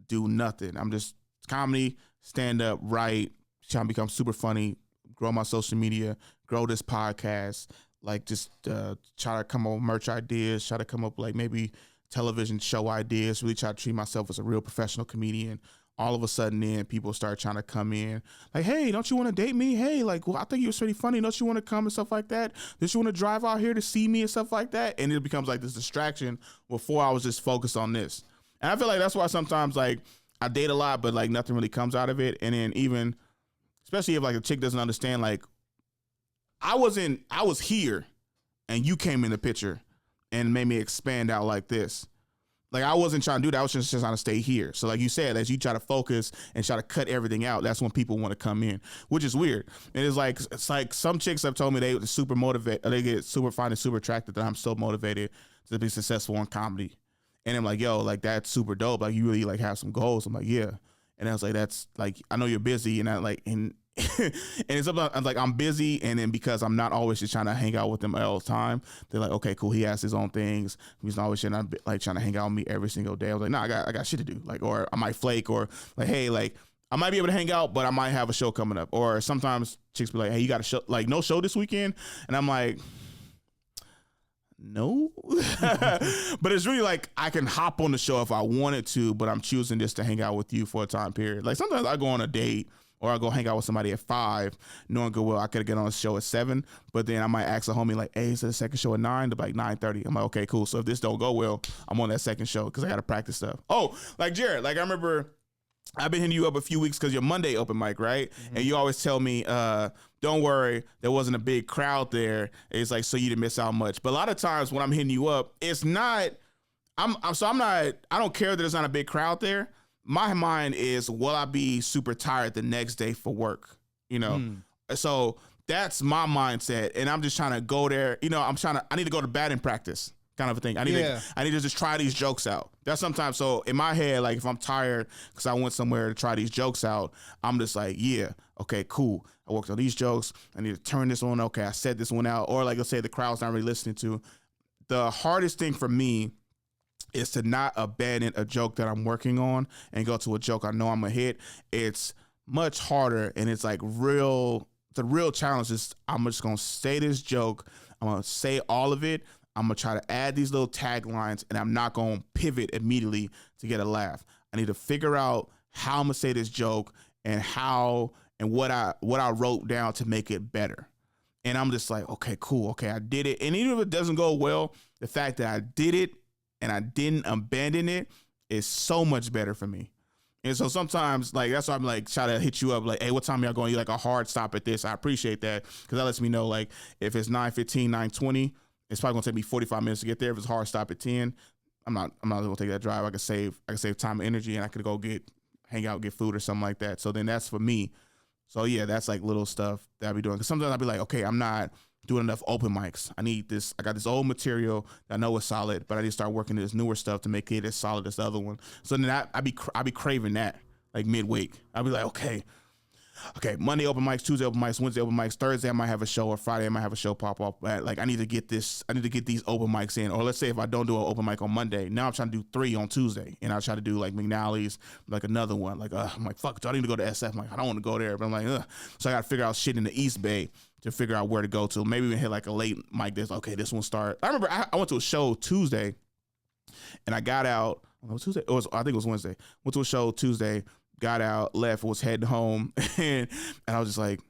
do nothing. I'm just comedy, stand up, write, trying to become super funny, grow my social media, grow this podcast, like just try to come up with merch ideas, try to come up like maybe television show ideas, really try to treat myself as a real professional comedian. All of a sudden then people start trying to come in like, hey, don't you want to date me? Hey, like, well, I think you're pretty funny. Don't you want to come and stuff like that? Don't you want to drive out here to see me and stuff like that? And it becomes like this distraction before I was just focused on this. And I feel like that's why sometimes like I date a lot, but like nothing really comes out of it. And then even, especially if like a chick doesn't understand, like I was here and you came in the picture and made me expand out like this. Like I wasn't trying to do that. I was just trying to stay here. So like you said, as you try to focus and try to cut everything out, that's when people want to come in, which is weird. And it's like some chicks have told me they super motivated, they get super fine and super attracted that I'm so motivated to be successful in comedy. And I'm like, yo, like that's super dope. Like you really like have some goals. I'm like, yeah. And I was like, that's like, I know you're busy, and I like, and it's about like I'm busy, and then because I'm not always just trying to hang out with them all the time, they're like, okay, cool. He has his own things. He's not always trying to hang out with me every single day. I was like, nah, I got shit to do. Like, or I might flake, or like, hey, like I might be able to hang out, but I might have a show coming up. Or sometimes chicks be like, hey, you got a show? Like no show this weekend? And I'm like, no. But it's really like I can hop on the show if I wanted to, but I'm choosing just to hang out with you for a time period. Like sometimes I go on a date or I go hang out with somebody at 5, knowing good well I could get on a show at 7, but then I might ask a homie like, hey, is the second show at 9? To like 9:30. I'm like, okay, cool. So if this don't go well, I'm on that second show because I got to practice stuff. Oh, like Jared, like I remember I've been hitting you up a few weeks because your Monday open mic, right? Mm-hmm. And you always tell me, don't worry, there wasn't a big crowd there. It's like, so you didn't miss out much. But a lot of times when I'm hitting you up, it's not, I don't care that there's not a big crowd there. My mind is, will I be super tired the next day for work? You know? So that's my mindset. And I'm just trying to go there. You know, I need to go to batting practice kind of a thing. I need to just try these jokes out. That's sometimes, so in my head, like if I'm tired because I went somewhere to try these jokes out, I'm just like, yeah, okay, cool. I worked on these jokes. I need to turn this one. Okay, I said this one out. Or like let's say the crowd's not really listening to. The hardest thing for me is to not abandon a joke that I'm working on and go to a joke I know I'm gonna hit. It's much harder, and it's like the real challenge is I'm just gonna say this joke. I'm gonna say all of it. I'm gonna try to add these little taglines, and I'm not gonna pivot immediately to get a laugh. I need to figure out how I'm gonna say this joke and what I wrote down to make it better. And I'm just like, okay, cool. Okay, I did it. And even if it doesn't go well, the fact that I did it and I didn't abandon it is so much better for me. And so sometimes, like, that's why I'm like, try to hit you up, like, hey, what time y'all going? You like a hard stop at this? I appreciate that, because that lets me know, like, if it's 9:15, 9:20, it's probably gonna take me 45 minutes to get there. If it's a hard stop at 10, I'm not gonna take that drive. I can save time and energy, and I could go hang out, get food or something like that. So then that's for me. So yeah, that's like little stuff that I be doing. Because sometimes I'll be like, okay, I'm not doing enough open mics. I need this. I got this old material that I know is solid, but I need to start working this newer stuff to make it as solid as the other one. So then I be craving that like midweek. I'll be like, okay, Monday open mics, Tuesday open mics, Wednesday open mics, Thursday I might have a show, or Friday I might have a show pop up. Like I need to get these open mics in. Or let's say if I don't do an open mic on Monday, now I'm trying to do 3 on Tuesday, and I'll try to do like McNally's, like another one. Like I'm like, fuck, do I need to go to SF? I'm like, I don't want to go there, but I'm like, ugh. So I got to figure out shit in the East Bay to figure out where to go to. Maybe even hit like a late mic. Okay, this one start. I remember I went to a show Tuesday, and I got out. I think it was Wednesday. Went to a show Tuesday. Got out, left, was heading home, and I was just like,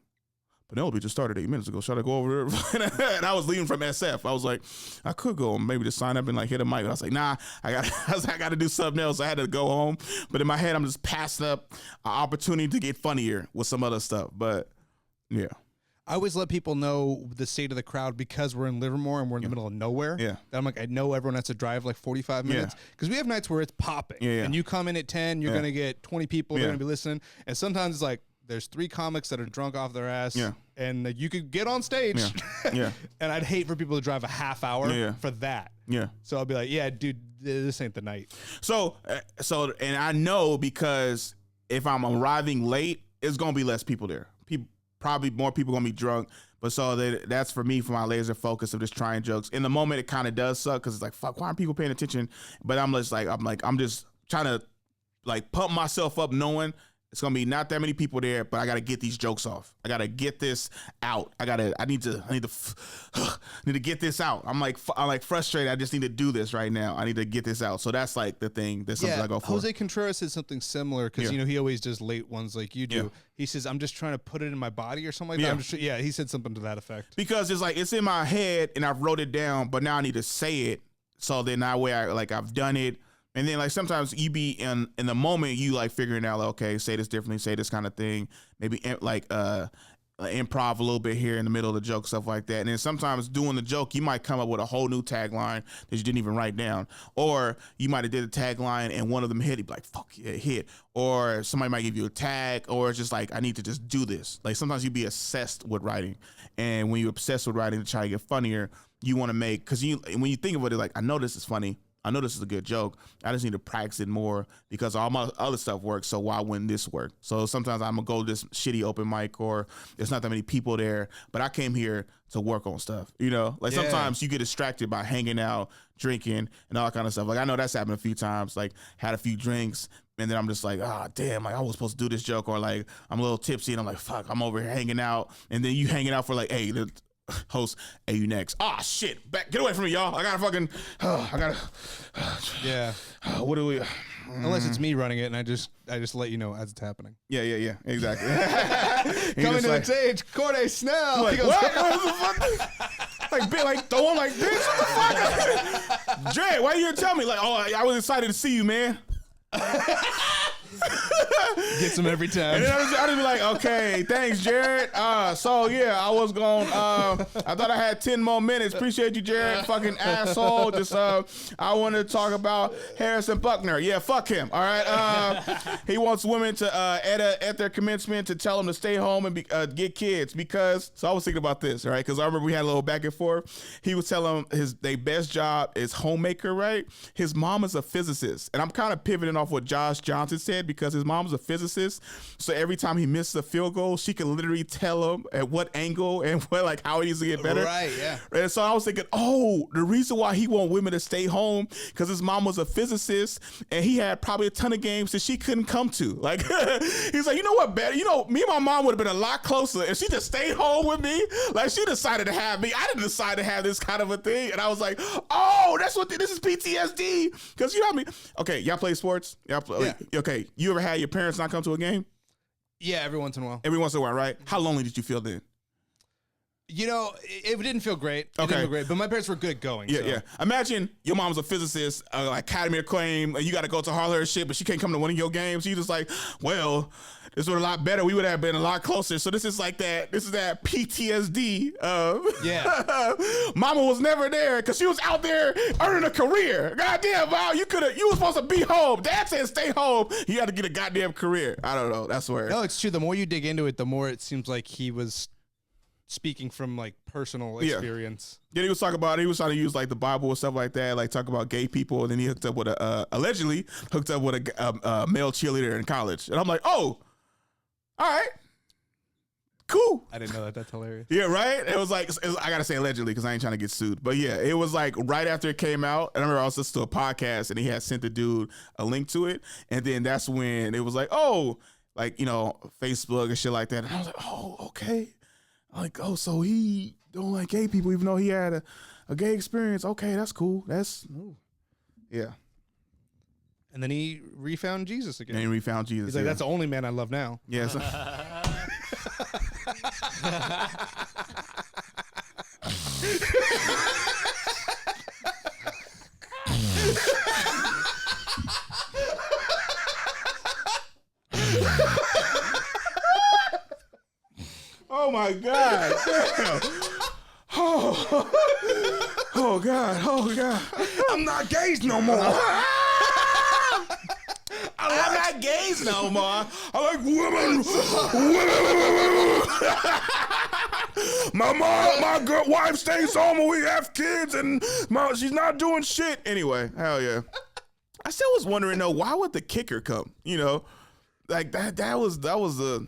Penelope just started 8 minutes ago. Should I go over there? And I was leaving from SF. I was like, I could go maybe just sign up and like hit a mic. And I was like, nah, I got to do something else. I had to go home. But in my head, I'm just passing up an opportunity to get funnier with some other stuff. But yeah. I always let people know the state of the crowd because we're in Livermore and we're in the middle of nowhere. Yeah. That I'm like, I know everyone has to drive like 45 minutes because we have nights where it's popping. Yeah. And you come in at 10, you're going to get 20 people that are going to be listening. And sometimes it's like, there's 3 comics that are drunk off their ass. Yeah. and you could get on stage. Yeah. And I'd hate for people to drive a half hour for that. Yeah. So I'll be like, yeah, dude, this ain't the night. So, and I know because if I'm arriving late, it's gonna be less people there. Probably more people gonna be drunk. But so that's for me, for my laser focus of just trying jokes. In the moment, it kind of does suck because it's like, fuck, why aren't people paying attention? But I'm just trying to like pump myself up, knowing it's gonna be not that many people there, but I gotta get these jokes off. I gotta get this out. I need to get this out. I'm like frustrated. I just need to do this right now. I need to get this out. So that's like the thing. That's something I go for. Jose Contreras said something similar because he always does late ones like you do. Yeah. He says, I'm just trying to put it in my body or something like that. He said something to that effect. Because it's like it's in my head and I've wrote it down, but now I need to say it. So then that way I've done it. And then like sometimes you be in the moment you like figuring out like, okay, say this differently, say this kind of thing, maybe like improv a little bit here in the middle of the joke, stuff like that. And then sometimes doing the joke, you might come up with a whole new tagline that you didn't even write down, or you might have did a tagline and one of them hit. You'd be like, fuck yeah, it hit. Or somebody might give you a tag, or it's just like, I need to just do this. Like sometimes you be obsessed with writing, and when you're obsessed with writing to try to get funnier, you want to make, because when you think of it, like, I know this is funny. I know this is a good joke. I just need to practice it more because all my other stuff works. So why wouldn't this work? So sometimes I'm gonna go to this shitty open mic, or there's not that many people there, but I came here to work on stuff. Like sometimes you get distracted by hanging out, drinking, and all that kind of stuff. Like I know that's happened a few times. Like had a few drinks, and then I'm just like, damn, like I was supposed to do this joke, or like I'm a little tipsy, and I'm like, fuck, I'm over here hanging out, and then you hanging out for like, hey, the host, hey, you next. Shit, get away from me, y'all. I gotta what do we unless it's me running it and I just let you know as it's happening. Yeah, exactly. Coming to the stage, Corde Snell. Like, what? like throwing like this? What the fuck? Dre, why you didn't tell me? Like, I was excited to see you, man. Gets him every time. And then I'd be like, okay, thanks, Jared. So yeah, I was going, I thought I had 10 more minutes. Appreciate you, Jared. Fucking asshole. Just, I wanted to talk about Harrison Butker. Yeah, fuck him. All right. He wants women to, at their commencement, to tell them to stay home and get kids because, so I was thinking about this, right? Because I remember we had a little back and forth. He was telling them their best job is homemaker, right? His mom is a physicist. And I'm kind of pivoting off what Josh Johnson said because his mom's a physicist. So every time he misses a field goal, she can literally tell him at what angle and how he needs to get better. Right, yeah. And so I was thinking, the reason why he want women to stay home because his mom was a physicist and he had probably a ton of games that she couldn't come to. Like, he's like, you know what, better? Me and my mom would have been a lot closer if she just stayed home with me. Like, she decided to have me. I didn't decide to have this kind of a thing. And I was like, that's what this is PTSD. Because you know what I mean? Okay, y'all play sports? Yeah. Okay, you ever had your parents not come to a game? Yeah, every once in a while. Every once in a while, right? How lonely did you feel then? It didn't feel great. It didn't feel great, but my parents were good going. Yeah. Imagine your mom's a physicist, academy acclaim, and you got to go to Harlem and shit, but she can't come to one of your games. You just like, well, this was a lot better. We would have been a lot closer. So this is like that. This is that PTSD. Mama was never there because she was out there earning a career. Goddamn, Val, you were supposed to be home. Dad said stay home. You got to get a goddamn career. I don't know. That's where. No, it's true. The more you dig into it, the more it seems like he was speaking from like personal experience. Yeah, he was talking about, he was trying to use like the Bible and stuff like that, like talk about gay people, and then he hooked up with allegedly hooked up with a male cheerleader in college. And I'm like, all right, cool. I didn't know that. That's hilarious. Yeah, right? It was like, I got to say allegedly because I ain't trying to get sued. But yeah, it was like right after it came out. And I remember I was listening to a podcast and he had sent the dude a link to it. And then that's when it was like, Facebook and shit like that. And I was like, okay. Like, so he don't like gay people even though he had a gay experience. Okay, that's cool. Yeah. And then he refound Jesus again. He's like, that's the only man I love now. Yes. Oh my God. Oh God. I'm not gays no more. I'm not gays no more. I like women. my girl wife stays home and we have kids and she's not doing shit. Anyway, hell yeah. I still was wondering though, why would the kicker come? You know, like that was the.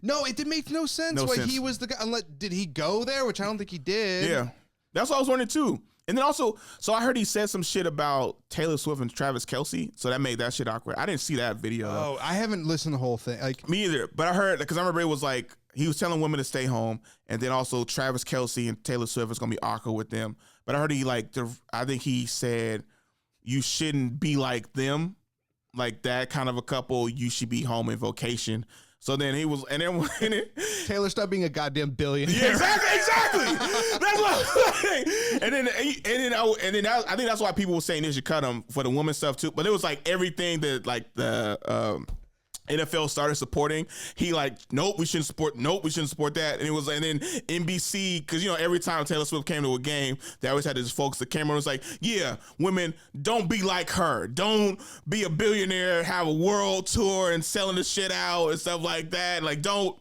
No, it did make no sense why he was the guy. Unless, did he go there? Which I don't think he did. Yeah, that's what I was wondering too. And then also, so I heard he said some shit about Taylor Swift and Travis Kelce, so that made that shit awkward. I didn't see that video. Oh, I haven't listened to the whole thing. Like me either, but I heard because I remember it was like he was telling women to stay home, and then also Travis Kelce and Taylor Swift was gonna be awkward with them. But I heard he I think he said you shouldn't be like them, like that kind of a couple. You should be home in vacation. So then he was, and then Taylor stopped being a goddamn billionaire. Yeah, exactly. That's what. And then I think that's why people were saying they should cut him for the woman stuff too. But it was like everything that like the NFL started supporting. He like, nope, we shouldn't support that. And it was, and then NBC, because you know every time Taylor Swift came to a game, they always had this focus. The camera was like, yeah, women, don't be like her. Don't be a billionaire, have a world tour and selling the shit out and stuff like that. Like, don't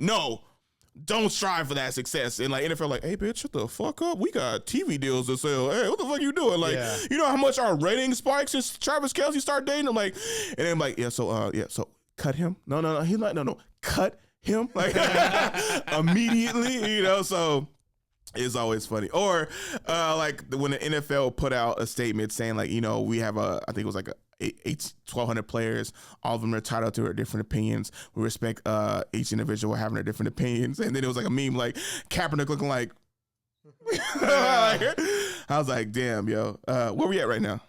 strive for that success. And like NFL, like, hey bitch, shut the fuck up. We got TV deals to sell. Hey, what the fuck you doing? Like, you know how much our rating spikes since Travis Kelce started dating? I'm like, and then I'm like, so cut him. No. He's like, no, cut him. Like immediately, you know, so it's always funny. Or like when the NFL put out a statement saying like, you know, we have I think it was like 1,200 players. All of them are entitled to their different opinions. We respect each individual having their different opinions. And then it was like a meme like Kaepernick looking like, I was like, damn, yo. Where we at right now?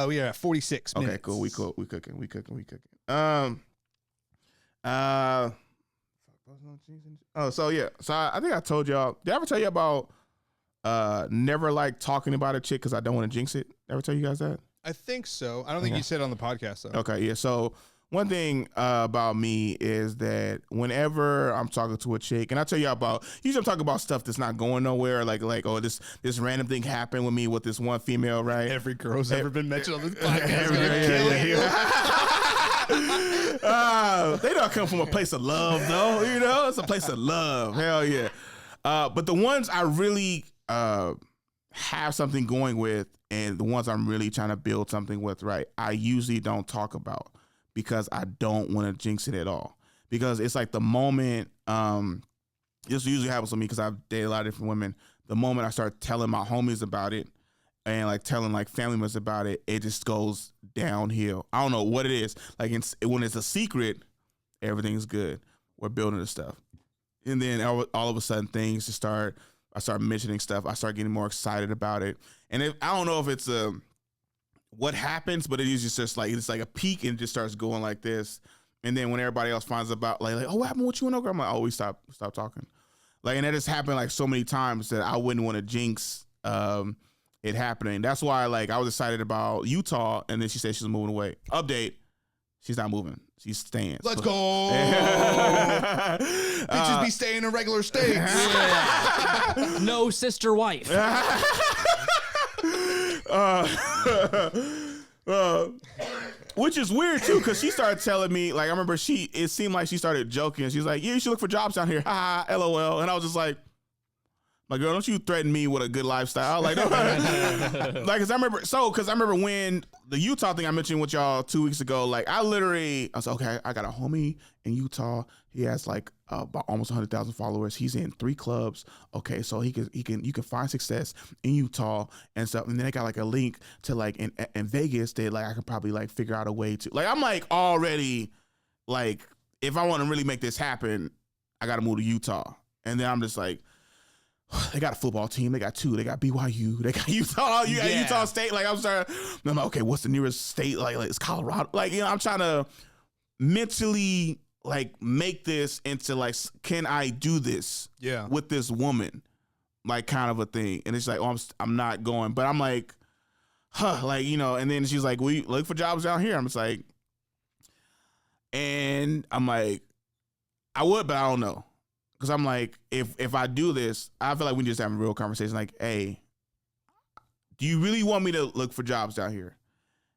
We are at 46 minutes. Okay, cool. We cooking. So yeah. So I think I told y'all. Did I ever tell you about never like talking about a chick because I don't want to jinx it? Ever tell you guys that? I think so. I don't think you said it on the podcast though. Okay, yeah. So one thing about me is that whenever I'm talking to a chick, and I tell you about, usually I'm talking about stuff that's not going nowhere, like oh this random thing happened with me with this one female, right? Every girl's ever been mentioned on this podcast. They don't come from a place of love though, you know? It's a place of love. Hell yeah. But the ones I really have something going with and the ones I'm really trying to build something with, right, I usually don't talk about because I don't want to jinx it at all. Because it's like the moment, this usually happens to me because I've dated a lot of different women. The moment I start telling my homies about it and like telling like family members about it, it just goes downhill. I don't know what it is. Like when it's a secret, everything's good. We're building this stuff. And then all of a sudden things just I start mentioning stuff. I start getting more excited about it. And I don't know if it's what happens, but it is just like, it's like a peak and it just starts going like this. And then when everybody else finds about like, oh, what happened with you and Ogre? I'm like, oh, we stop talking. Like, and that has happened like so many times that I wouldn't want to jinx it happening. That's why like I was excited about Utah, and then she said she's moving away. Update, she's not moving. She's staying. Let's go. Bitches be staying in regular states. Yeah. No sister wife. Which is weird too, because she started telling me, like, I remember it seemed like she started joking. She's like, yeah, you should look for jobs down here. Ha ha, LOL. And I was just like, my girl, don't you threaten me with a good lifestyle. Like, like, cause I remember when the Utah thing I mentioned with y'all 2 weeks ago, like I was like, okay, I got a homie in Utah. He has like about almost 100,000 followers. He's in 3 clubs. Okay. So you can find success in Utah and stuff. And then they got like a link to like in Vegas that like I could probably like figure out a way to, like, I'm like already like, if I want to really make this happen, I got to move to Utah. And then I'm just like, they got a football team. They got 2. They got BYU. They got Utah. You got Utah State. Like I'm like, okay, what's the nearest state? Like it's Colorado. Like, you know, I'm trying to mentally like make this into like, can I do this? Yeah. With this woman, like kind of a thing. And it's like, oh, I'm not going. But I'm like, like, you know. And then she's like, we look for jobs down here. I'm just like, and I'm like, I would, but I don't know. Because I'm like, if I do this, I feel like we just have a real conversation. Like, hey, do you really want me to look for jobs down here?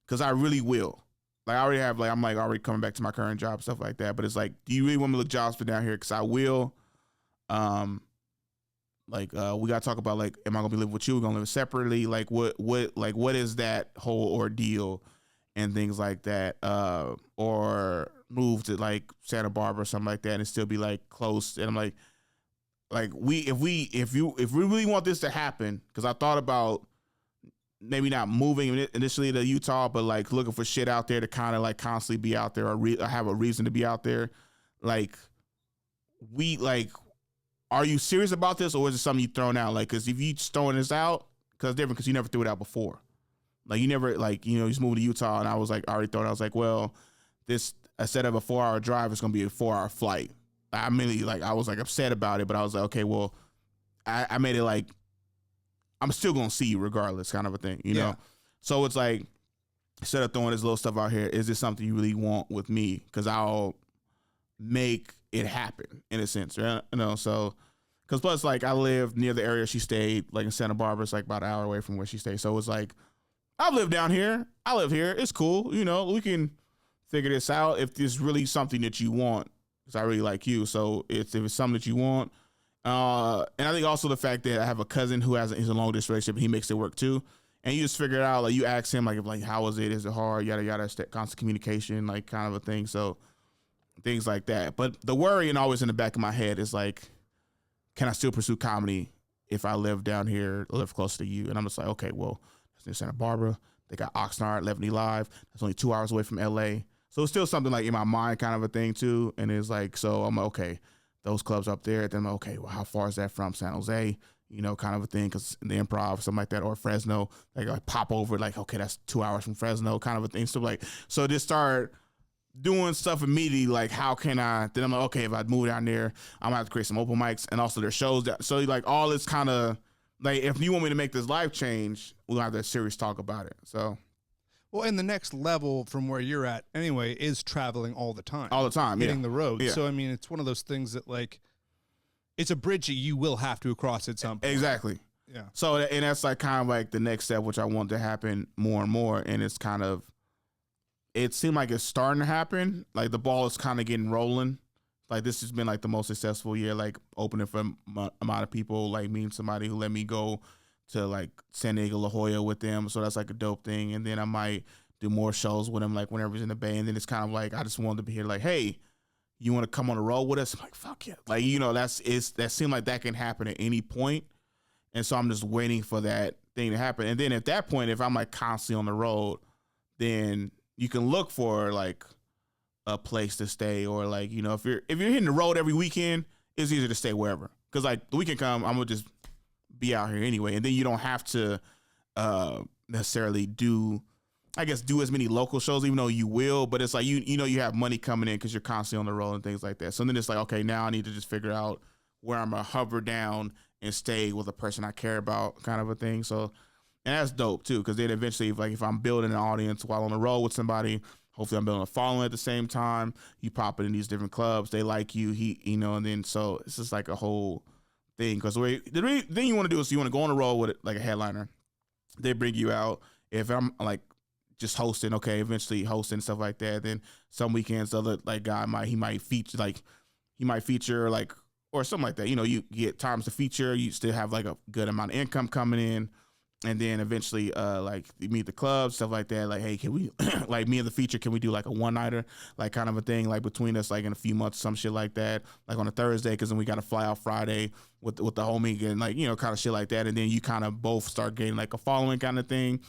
Because I really will. Like, I already have, like, I'm like already coming back to my current job, stuff like that. But it's like, do you really want me to look jobs for down here? Because I will. we gotta talk about like, am I gonna be living with you? We're gonna live separately. Like what is that whole ordeal and things like that? Or move to like Santa Barbara or something like that and still be like close. And I'm like if we really want this to happen, because I thought about maybe not moving initially to Utah, but like looking for shit out there to kind of like constantly be out there or have a reason to be out there. Like are you serious about this, or is it something you thrown out? Like, because if you just throwing this out, because it's different, because you never threw it out before. Like, you never, like, you just moved to Utah, and I was like, already thought, I was like, well, this, instead of a 4-hour drive, it's going to be a 4-hour flight. I really, like, I was like upset about it, but I was like, okay, well, I made it like, I'm still going to see you regardless, kind of a thing, you know? So it's like, instead of throwing this little stuff out here, is this something you really want with me? Because I'll make it happen in a sense, right? So, because plus, like, I live near the area she stayed, like in Santa Barbara. It's like about an hour away from where she stayed. So it's like, I live down here. I live here. It's cool. We can figure this out if there's really something that you want, because I really like you. So if it's something that you want, and I think also the fact that I have a cousin who he's a long distance relationship, and he makes it work too. And you just figure it out, like, you ask him, like, how was it? Is it hard? Yada, yada, constant communication, like, kind of a thing. So things like that. But the worrying always in the back of my head is like, can I still pursue comedy if I live down here, live close to you? And I'm just like, okay, well, that's near Santa Barbara. They got Oxnard, Leaveney Live. That's only 2 hours away from LA. So it's still something like in my mind kind of a thing too. And it's like, so I'm like, okay, those clubs up there. Then I'm like, okay, well, how far is that from San Jose? Kind of a thing, because the Improv, something like that, or Fresno, like pop over, like, okay, that's 2 hours from Fresno, kind of a thing. So just start doing stuff immediately, like, how can I, then I'm like, okay, if I move down there, I'm gonna have to create some open mics, and also there's shows that, so like all this kind of, like, if you want me to make this life change, we'll have that serious talk about it. So, well, and the next level from where you're at anyway is traveling all the time, hitting the road. Yeah. So I mean, it's one of those things that, like, it's a bridge that you will have to cross at some point. Exactly. Yeah. So, and that's like kind of like the next step, which I want to happen more and more, and it's kind of, it seemed like it's starting to happen. Like, the ball is kind of getting rolling. Like, this has been like the most successful year, like opening for amount of people, like meeting somebody who let me go to like San Diego, La Jolla with them. So that's like a dope thing. And then I might do more shows with him, like whenever he's in the Bay. And then it's kind of like, I just wanted to be here, like, hey, you want to come on the road with us? I'm like, fuck yeah. Like, that seemed like that can happen at any point. And so I'm just waiting for that thing to happen. And then at that point, if I'm like constantly on the road, then you can look for like a place to stay, or like, if you're hitting the road every weekend, it's easier to stay wherever. Cause like the weekend come, I'm gonna just be out here anyway. And then you don't have to necessarily do as many local shows, even though you will, but it's like, you have money coming in cause you're constantly on the road and things like that. So then it's like, okay, now I need to just figure out where I'm gonna hover down and stay with a person I care about, kind of a thing. So, and that's dope too, because then eventually, if I'm building an audience while on the road with somebody, hopefully I'm building a following at the same time. You pop it in these different clubs, they like you, and then so it's just like a whole thing. Because the thing you want to do is you want to go on the road with it, like a headliner. They bring you out. If I'm like just hosting, okay, eventually hosting stuff like that. Then some weekends, the other like guy might feature like, or something like that. You get times to feature. You still have like a good amount of income coming in. And then eventually, like, you meet the club, stuff like that. Like, hey, can we, like, me and the feature, can we do like a one-nighter, like kind of a thing, like between us, like in a few months, some shit like that, like on a Thursday, because then we got to fly out Friday with the homie and like, kind of shit like that. And then you kind of both start getting like a following kind of thing.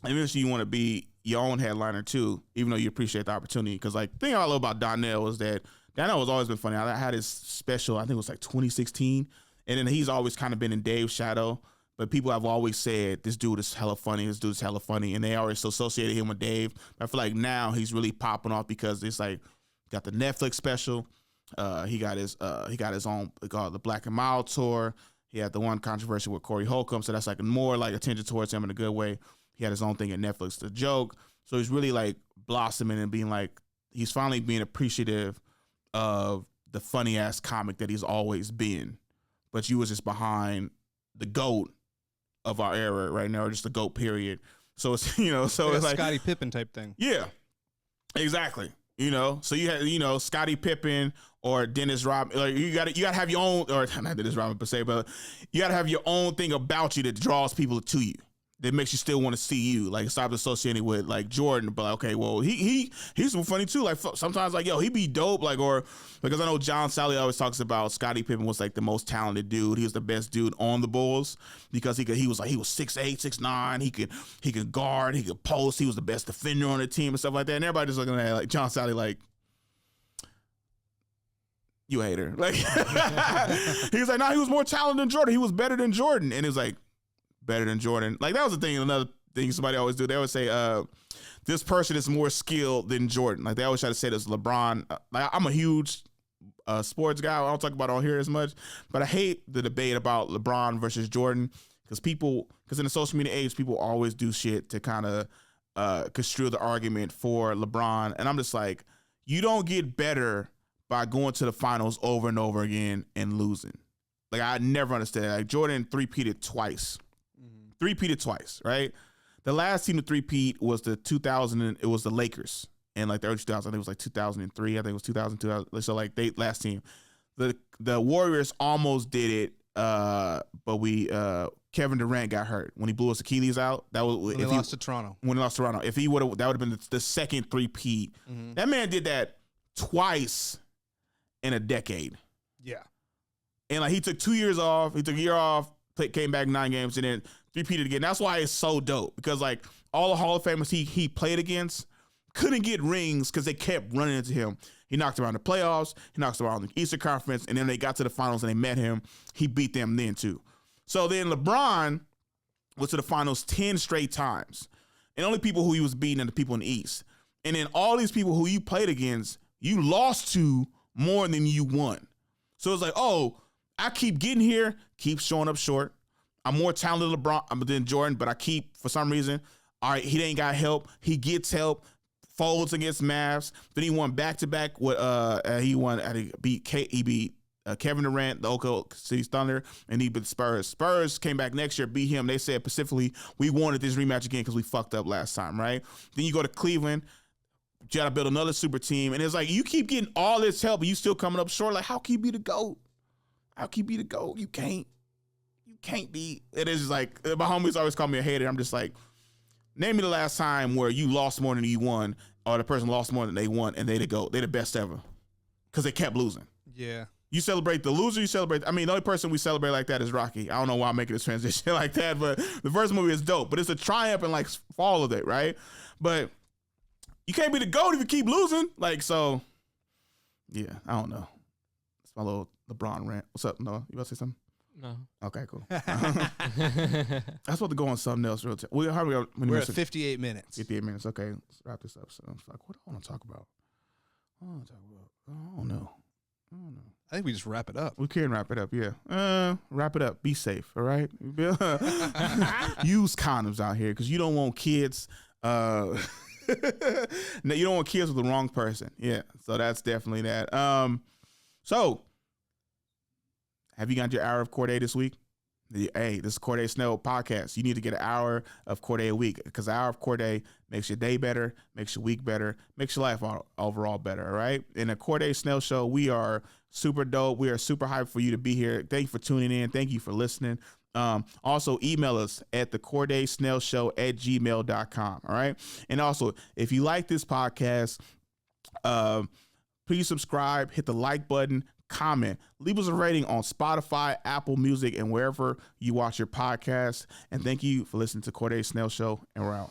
And eventually you want to be your own headliner too, even though you appreciate the opportunity. Because like, the thing I love about Donnell was that Donnell has always been funny. I had his special, I think it was like 2016. And then he's always kind of been in Dave's shadow. But people have always said, this dude is hella funny, and they always associated him with Dave. But I feel like now he's really popping off because it's like, got the Netflix special, he got his own, the Black and Mild tour. He had the one controversy with Corey Holcomb, so that's like more like attention towards him in a good way. He had his own thing at Netflix, The Joke. So he's really like blossoming and being like, he's finally being appreciative of the funny ass comic that he's always been. But you was just behind the GOAT of our era right now, or just the GOAT period. So it's, so like it's a like Scottie Pippen type thing. Yeah, exactly. You know, so you had, you know, Scottie Pippen or Dennis Rodman. Like you got to have your own, or not Dennis Rodman per se, but you got to have your own thing about you that draws people to you. That makes you still want to see you. Like stop associating with like Jordan, but like, okay, well he's funny too. Like sometimes like yo he be dope. Like or because I know John Sally always talks about Scottie Pippen was like the most talented dude. He was the best dude on the Bulls because he was 6'8", 6'9". He could guard. He could post. He was the best defender on the team and stuff like that. And everybody just looking at like John Sally like, you a hater. Like he was like, no, he was more talented than Jordan. He was better than Jordan. And it was like, better than Jordan. Like that was the thing. Another thing somebody always do. They always say, this person is more skilled than Jordan. Like they always try to say this LeBron. Like I'm a huge sports guy. I don't talk about it on here as much, but I hate the debate about LeBron versus Jordan because in the social media age, people always do shit to kind of construe the argument for LeBron. And I'm just like, you don't get better by going to the finals over and over again and losing. Like I never understood that. Like Jordan three-peated twice. Three-peated twice, right? The last team to three-peat was the 2000. It was the Lakers, and like the early 2000s. I think it was like 2003. I think it was 2002. So like they last team, the Warriors almost did it, but Kevin Durant got hurt when he blew his Achilles out. That was when he lost to Toronto. When he lost to Toronto, if he would have, that would have been the second three-peat. Mm-hmm. That man did that twice in a decade. Yeah, and like he took 2 years off. He took a year off, came back 9 games, and then three-peated again. That's why it's so dope because like all the Hall of Famers he played against couldn't get rings because they kept running into him. He knocked around the playoffs. He knocked around the Eastern Conference, and then they got to the finals and they met him. He beat them then too. So then LeBron went to the finals 10 straight times, and only people who he was beating are the people in the East. And then all these people who you played against, you lost to more than you won. So it's like, oh, I keep getting here, keep showing up short. I'm more talented than Jordan, but I keep, for some reason, all right, he ain't got help. He gets help, folds against Mavs. Then he won back-to-back with, he beat Kevin Durant, the Oklahoma City Thunder, and he beat the Spurs. Spurs came back next year, beat him. They said specifically, we wanted this rematch again because we fucked up last time, right? Then you go to Cleveland, you got to build another super team, and it's like, you keep getting all this help, and you still coming up short. Like, how can you be the GOAT? How can you be the GOAT? You can't be. It is like, my homies always call me a hater. I'm just like, name me the last time where you lost more than you won, or the person lost more than they won, and they the GOAT. They the best ever. Because they kept losing. Yeah. You celebrate the loser, the only person we celebrate like that is Rocky. I don't know why I'm making this transition like that, but the first movie is dope. But it's a triumph and like fall of it, right? But you can't be the GOAT if you keep losing. Like, so, yeah, I don't know. It's my little LeBron rant. What's up, Noah? You about to say something? No. Okay, cool. I was about to go on something else real time. We're at 58 minutes. 58 minutes. Okay, let's wrap this up. So I'm like, what do I want to talk about? I don't know. I think we just wrap it up. We can wrap it up, yeah. Wrap it up. Be safe, all right? Use condoms out here because you don't want kids. No, you don't want kids with the wrong person. Yeah, so that's definitely that. So, have you got your hour of Corde this week? Hey, this is Corde Snell podcast. You need to get an hour of Corde a week because an hour of Corde makes your day better, makes your week better, makes your life overall better, all right? In the Corde Snell show, we are super dope. We are super hyped for you to be here. Thank you for tuning in. Thank you for listening. Also, email us at thecordesnellshow@gmail.com, all right? And also, if you like this podcast, please subscribe, hit the like button, comment, leave us a rating on Spotify, Apple Music, and wherever you watch your podcast. And thank you for listening to Corde Snell Show, and we're out.